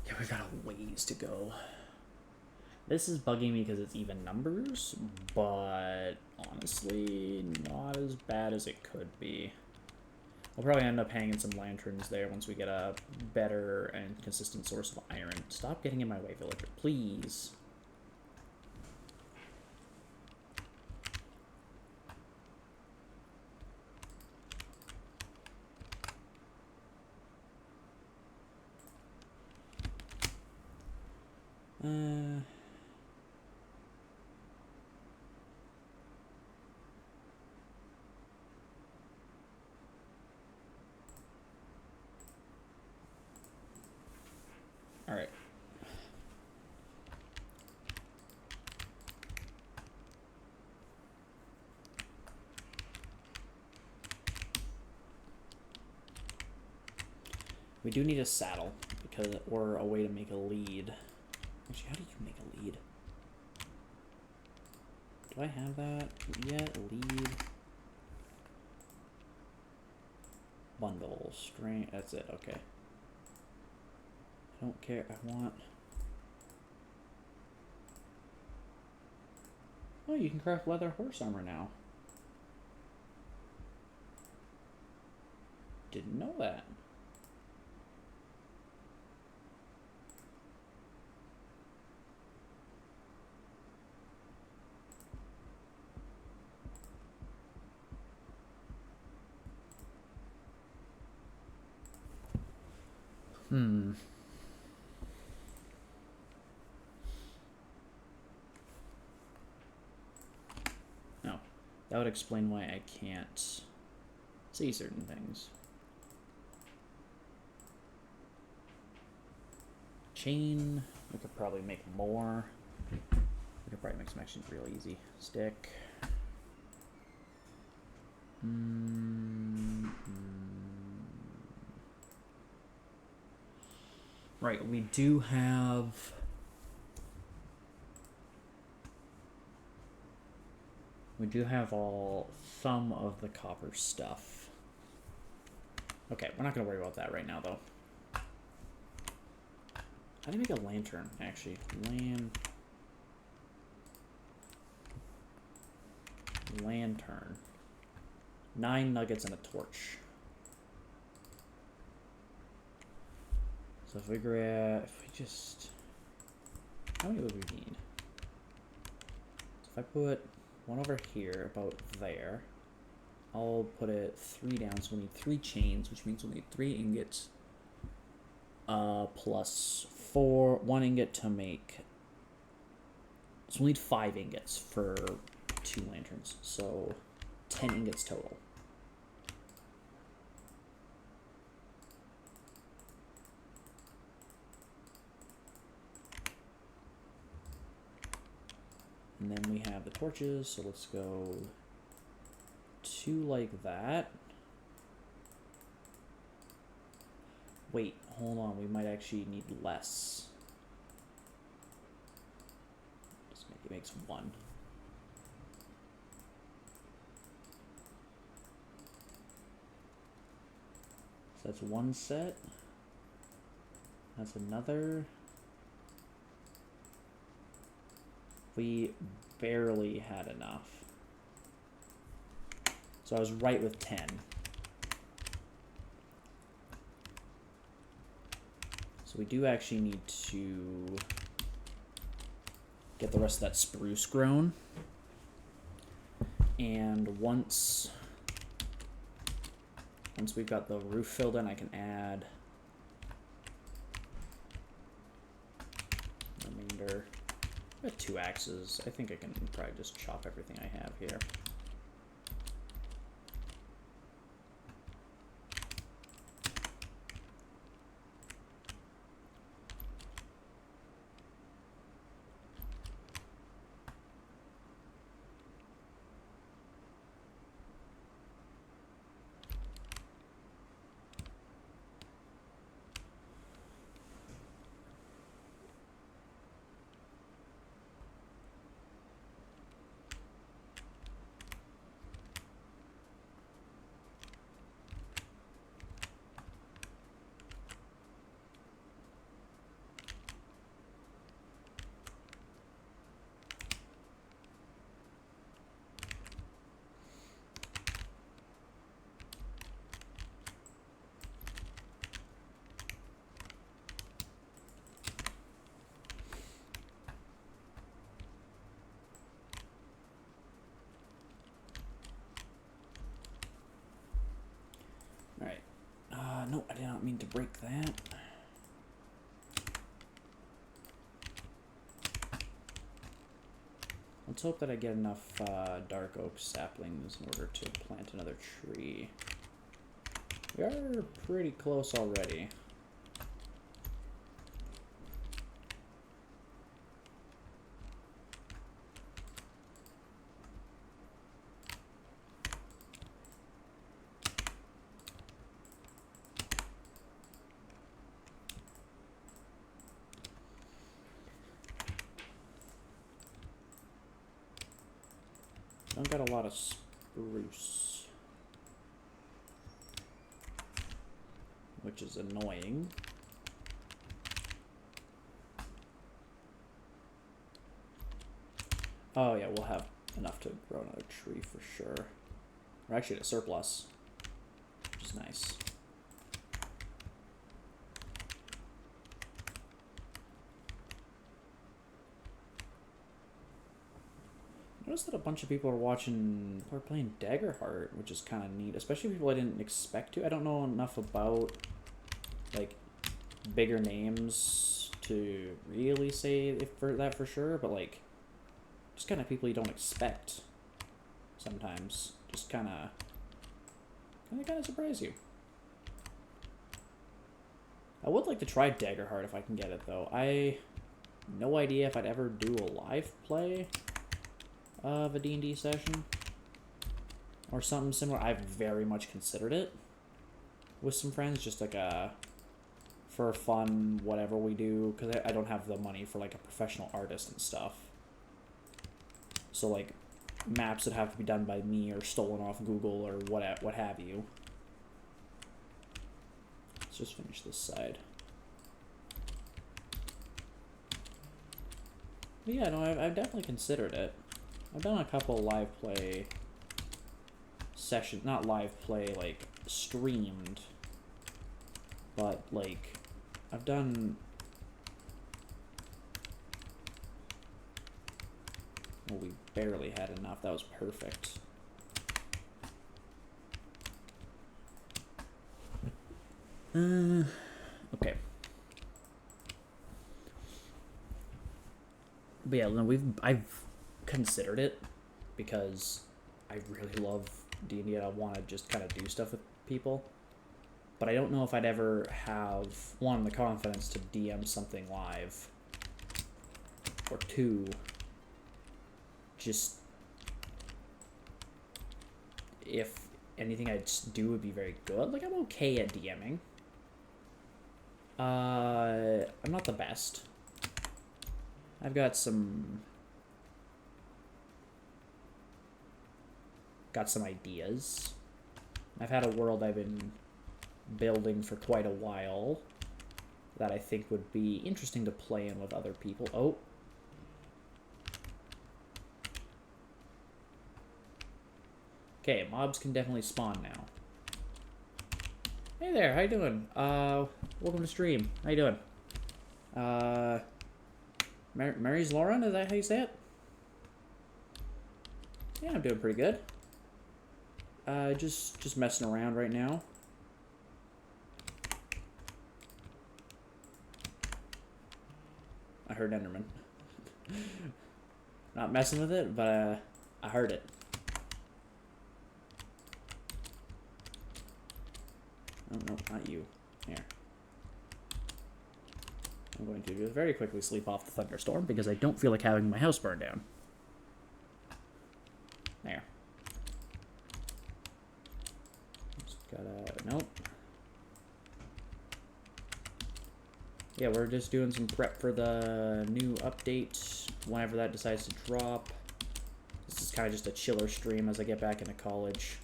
Yeah, we've got a ways to go. This is bugging me because it's even numbers, but honestly, not as bad as it could be. We'll probably end up hanging some lanterns there once we get a better and consistent source of iron. Stop getting in my way, villager, please. We do need a saddle because or a way to make a lead. Actually, how do you make a lead? Do I have that yet? Lead. Bundle. String. That's it. Okay. I don't care. I want... Oh, you can craft leather horse armor now. Didn't know that. Hmm. No. That would explain why I can't see certain things. Chain. We could probably make more. We could probably make some action real easy. Stick. Right, we do have... We do have some of the copper stuff. Okay, we're not going to worry about that right now, though. How do you make a lantern, actually? Lantern. 9 nuggets and a torch. So if we just... How many would we need? So if I put one over here, about there, I'll put it 3 down, so we'll need 3 chains, which means we'll need 3 ingots. Plus 1 ingot to make... So we'll need 5 ingots for 2 lanterns, so 10 ingots total. And then we have the torches, so let's go 2 like that. Wait, hold on, we might actually need less. Just make it makes 1. So that's 1 set. That's another. We barely had enough. So I was right with 10. So we do actually need to get the rest of that spruce grown. And once we've got the roof filled in, I can add remainder. I have 2 axes. I think I can probably just chop everything I have here. Alright. No, I did not mean to break that. Let's hope that I get enough dark oak saplings in order to plant another tree. We are pretty close already. Don't got a lot of spruce, which is annoying. Oh yeah, we'll have enough to grow another tree for sure. We're actually at a surplus, which is nice. I noticed that a bunch of people are playing Daggerheart, which is kind of neat, especially people I didn't expect to. I don't know enough about, like, bigger names to really say for sure, but, like, just kind of people you don't expect sometimes. Just kind of surprise you. I would like to try Daggerheart if I can get it, though. No idea if I'd ever do a live play of a D&D session or something similar. I've very much considered it with some friends, just like for fun, whatever we do, because I don't have the money for like a professional artist and stuff. So like maps that have to be done by me or stolen off Google or what have you. Let's just finish this side. But yeah, no, I've definitely considered it. I've done a couple live play sessions, not live play, like, streamed, but, like, I've done, well, we barely had enough. That was perfect. Okay. But yeah, I've considered it because I really love D&D and I want to just kind of do stuff with people. But I don't know if I'd ever have, one, the confidence to DM something live, or two, just if anything I'd do would be very good. Like, I'm okay at DMing. I'm not the best. I've got some ideas. I've had a world I've been building for quite a while that I think would be interesting to play in with other people. Oh. Okay, mobs can definitely spawn now. Hey there, how you doing? Welcome to stream. How you doing? Mary's Lauren, is that how you say it? Yeah, I'm doing pretty good. Just messing around right now. I heard Enderman. Not messing with it, but I heard it. Oh, no, not you. Here. I'm going to very quickly sleep off the thunderstorm because I don't feel like having my house burned down. There. Just gotta... Nope. Yeah, we're just doing some prep for the new update whenever that decides to drop. This is kind of just a chiller stream as I get back into college.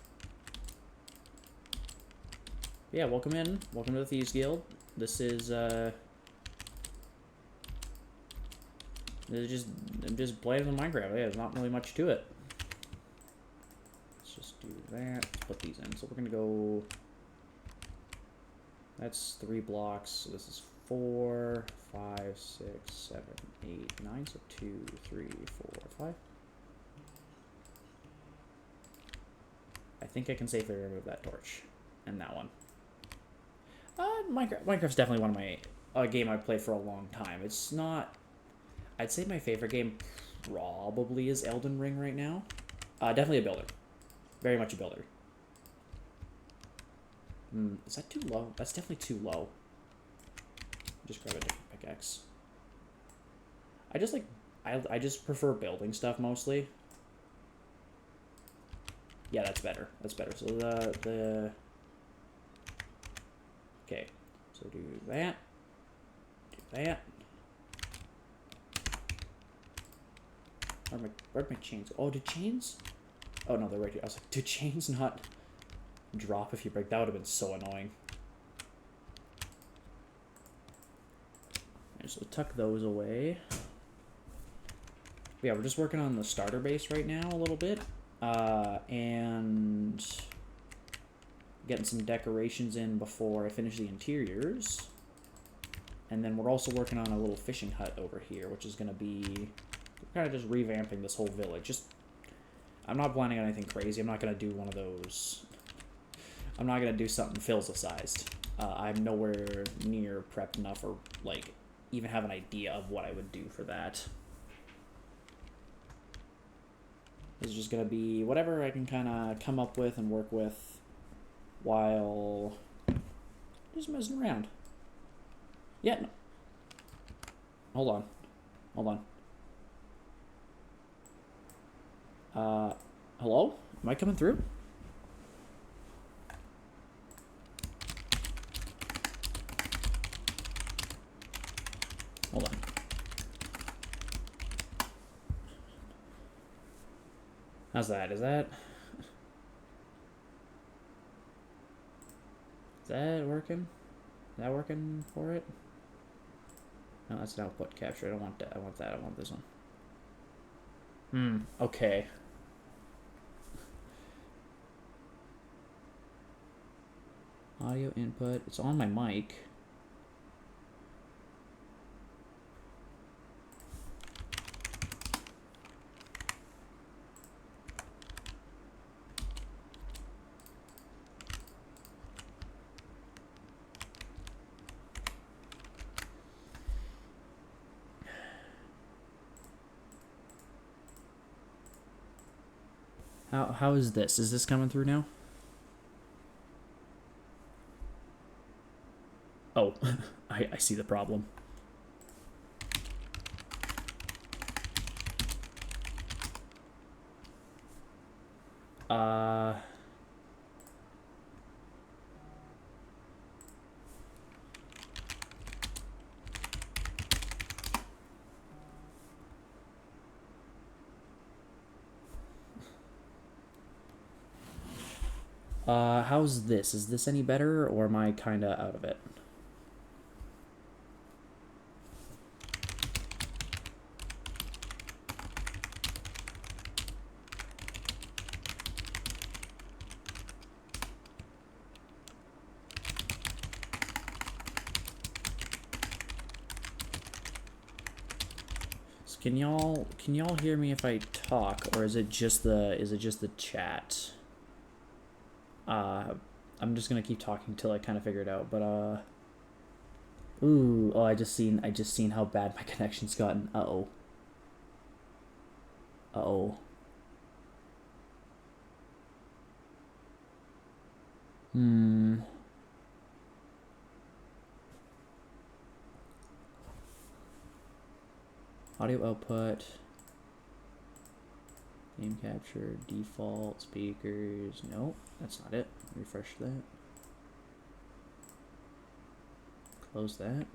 Yeah, welcome in. Welcome to the Thieves Guild. This is I'm just playing the Minecraft. Yeah, there's not really much to it. Let's just do that. Let's put these in. So we're gonna go. That's 3 blocks. So this is 4, 5, 6, 7, 8, 9. So 2, 3, 4, 5. I think I can safely remove that torch and that one. Minecraft's definitely one of my game I've played for a long time. It's not. I'd say my favorite game probably is Elden Ring right now. Definitely a builder. Very much a builder. Is that too low? That's definitely too low. Just grab a different pickaxe. I just prefer building stuff mostly. Yeah, that's better. That's better. So okay. So do that. Do that. Where'd my chains? Oh, did chains? Oh no, they're right here. I was like, do chains not drop if you break? That would have been so annoying. Right, so tuck those away. Yeah, we're just working on the starter base right now a little bit. And getting some decorations in before I finish the interiors. And then we're also working on a little fishing hut over here, which is going to be kind of just revamping this whole village. I'm not planning on anything crazy. I'm not going to do one of those. I'm not going to do something Philza-sized. I'm nowhere near prepped enough or, like, even have an idea of what I would do for that. It's just going to be whatever I can kind of come up with and work with while just messing around. Yeah, no. Hold on. Hello? Am I coming through? Hold on. How's that? Is that working? Is that working for it? No, that's an output capture. I don't want that. I want that. I want this one. Okay. Audio input. It's on my mic. How is this? Is this coming through now? Oh, I see the problem. How's this? Is this any better, or am I kind of out of it? So can y'all hear me if I talk, or is it just the chat? I'm just gonna keep talking till I kind of figure it out. But ooh, oh, I just seen how bad my connection's gotten. Uh oh. Audio output. Game capture, default, speakers. Nope, that's not it. Refresh that. Close that.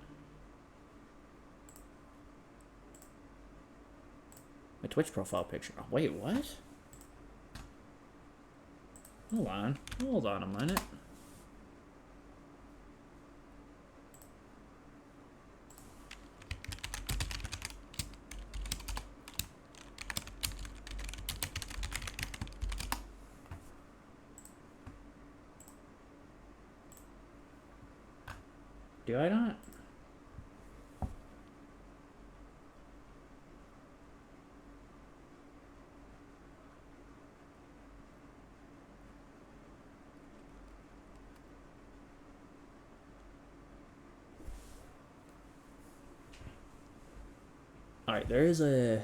My Twitch profile picture. Oh, wait, what? Hold on a minute. Do I not? Alright, there is a...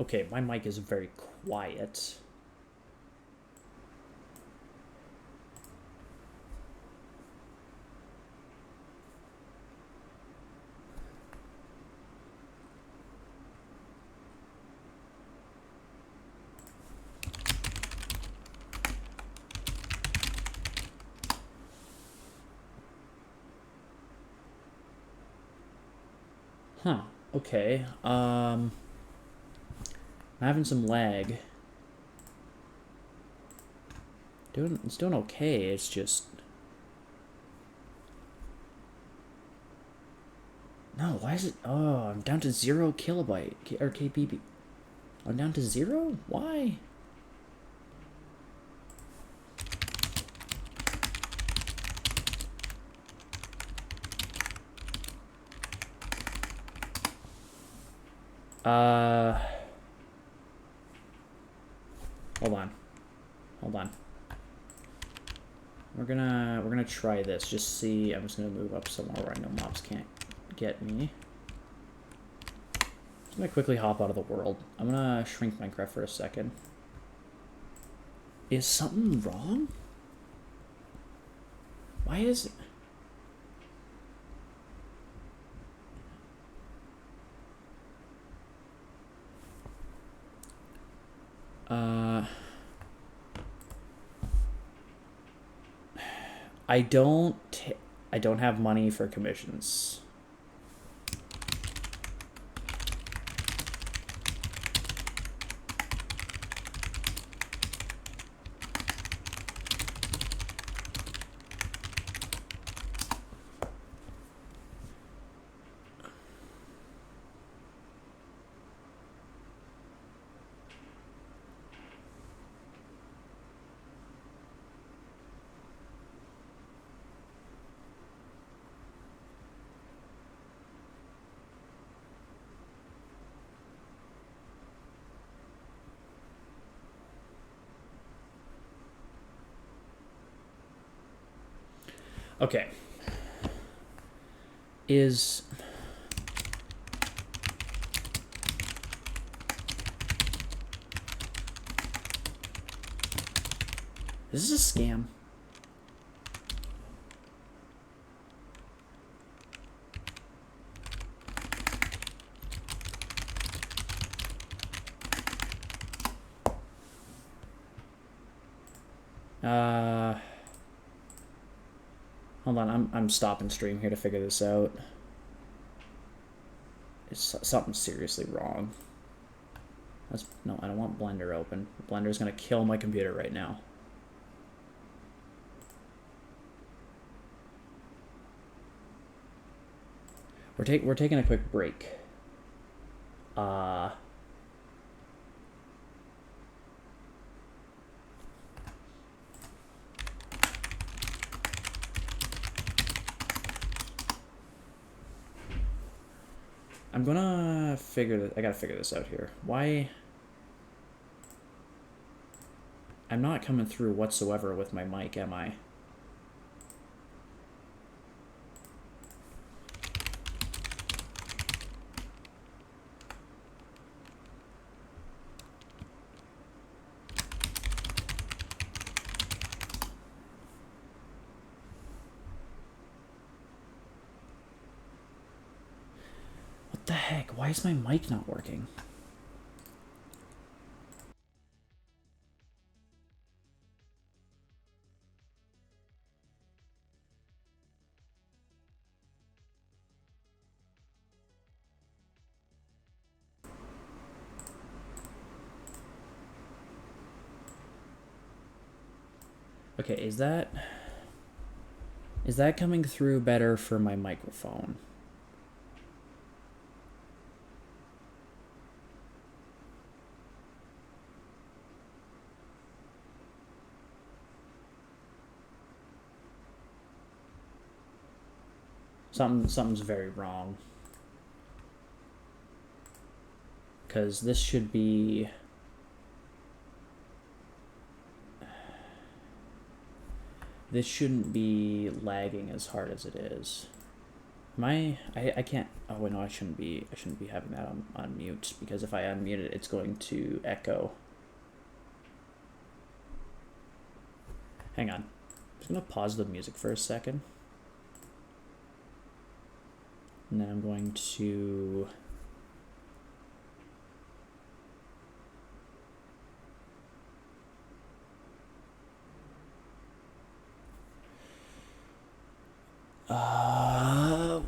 Okay, my mic is very quiet. Huh, okay, I'm having some lag. It's doing okay. It's just no. Why is it? Oh, I'm down to 0 kilobyte or kbp. I'm down to 0. Why? Uh, hold on. Hold on. We're gonna try this. Just see. I'm just gonna move up somewhere where I know mobs can't get me. I'm gonna quickly hop out of the world. I'm gonna shrink Minecraft for a second. Is something wrong? Why is it? I don't have money for commissions. Okay. Is this a scam? Hold on, I'm stopping stream here to figure this out. It's something seriously wrong. No, I don't want Blender open. Blender's gonna kill my computer right now. We're taking a quick break. I'm gonna I gotta figure this out here. Why? I'm not coming through whatsoever with my mic, am I? What the heck? Why is my mic not working? Okay, is that coming through better for my microphone? Something's very wrong. Because this should be... This shouldn't be lagging as hard as it is. I can't... Oh, wait, no, I shouldn't be having that on mute, because if I unmute it, it's going to echo. Hang on. I'm just going to pause the music for a second. And then I'm going to...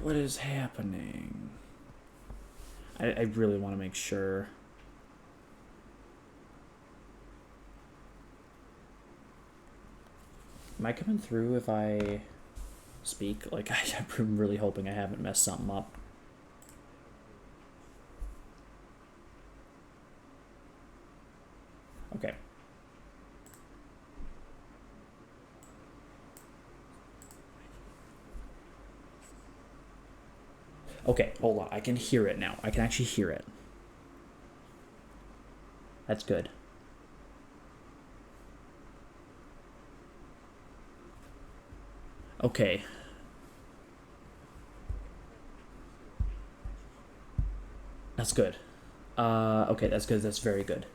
what is happening? I really want to make sure. Am I coming through if I speak? Like, I'm really hoping I haven't messed something up. Okay. Okay, hold on. I can hear it now. I can actually hear it. That's good. Okay. That's good. Okay, that's good. That's very good.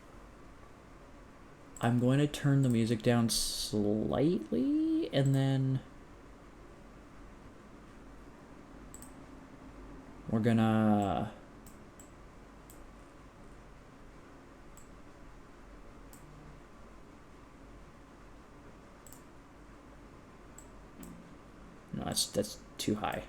I'm going to turn the music down slightly, and then we're gonna... No, that's too high.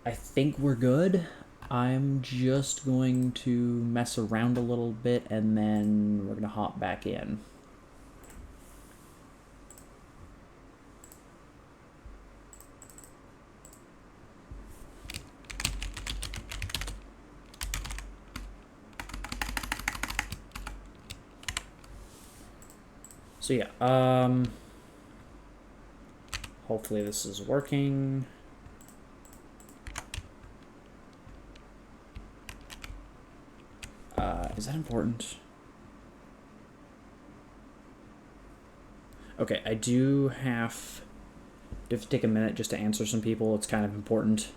I think we're good. I'm just going to mess around a little bit, and then we're gonna hop back in. So yeah, hopefully this is working. Is that important? Okay, I do have to take a minute just to answer some people. It's kind of important.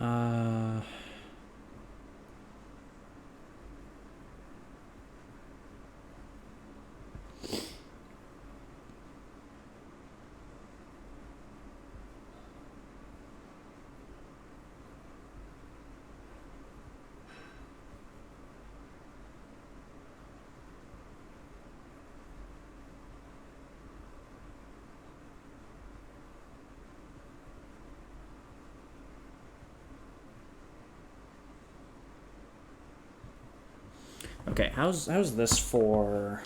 Uh, okay, how's this for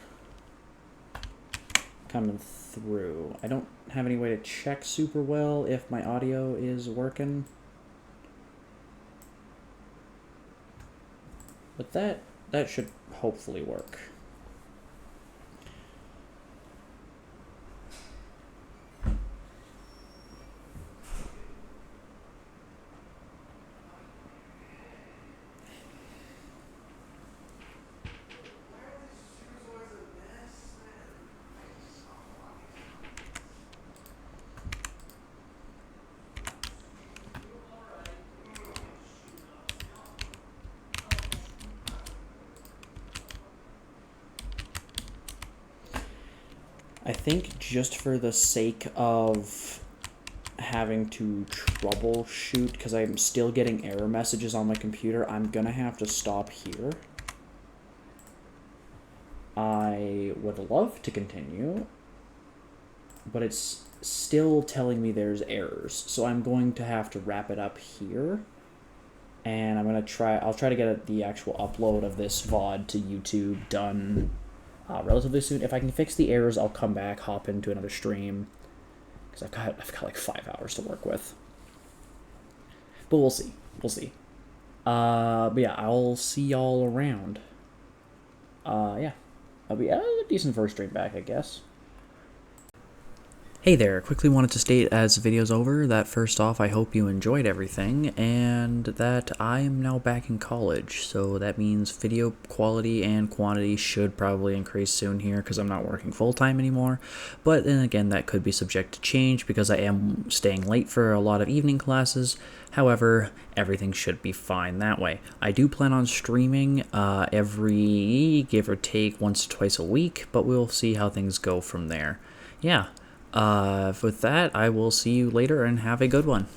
coming through? I don't have any way to check super well if my audio is working. But that should hopefully work. I think just for the sake of having to troubleshoot, because I'm still getting error messages on my computer, I'm gonna have to stop here. I would love to continue, but it's still telling me there's errors, so I'm going to have to wrap it up here. And I'll try to get the actual upload of this VOD to YouTube done relatively soon. If I can fix the errors, I'll come back, hop into another stream, because I've got like 5 hours to work with. But we'll see. But yeah, I'll see y'all around. Yeah, I'll be a decent first stream back, I guess. Hey there, quickly wanted to state as the video's over that first off, I hope you enjoyed everything and that I am now back in college. So that means video quality and quantity should probably increase soon here because I'm not working full time anymore. But then again, that could be subject to change because I am staying late for a lot of evening classes. However, everything should be fine that way. I do plan on streaming every give or take once or twice a week, but we'll see how things go from there. Yeah. With that, I will see you later and have a good one.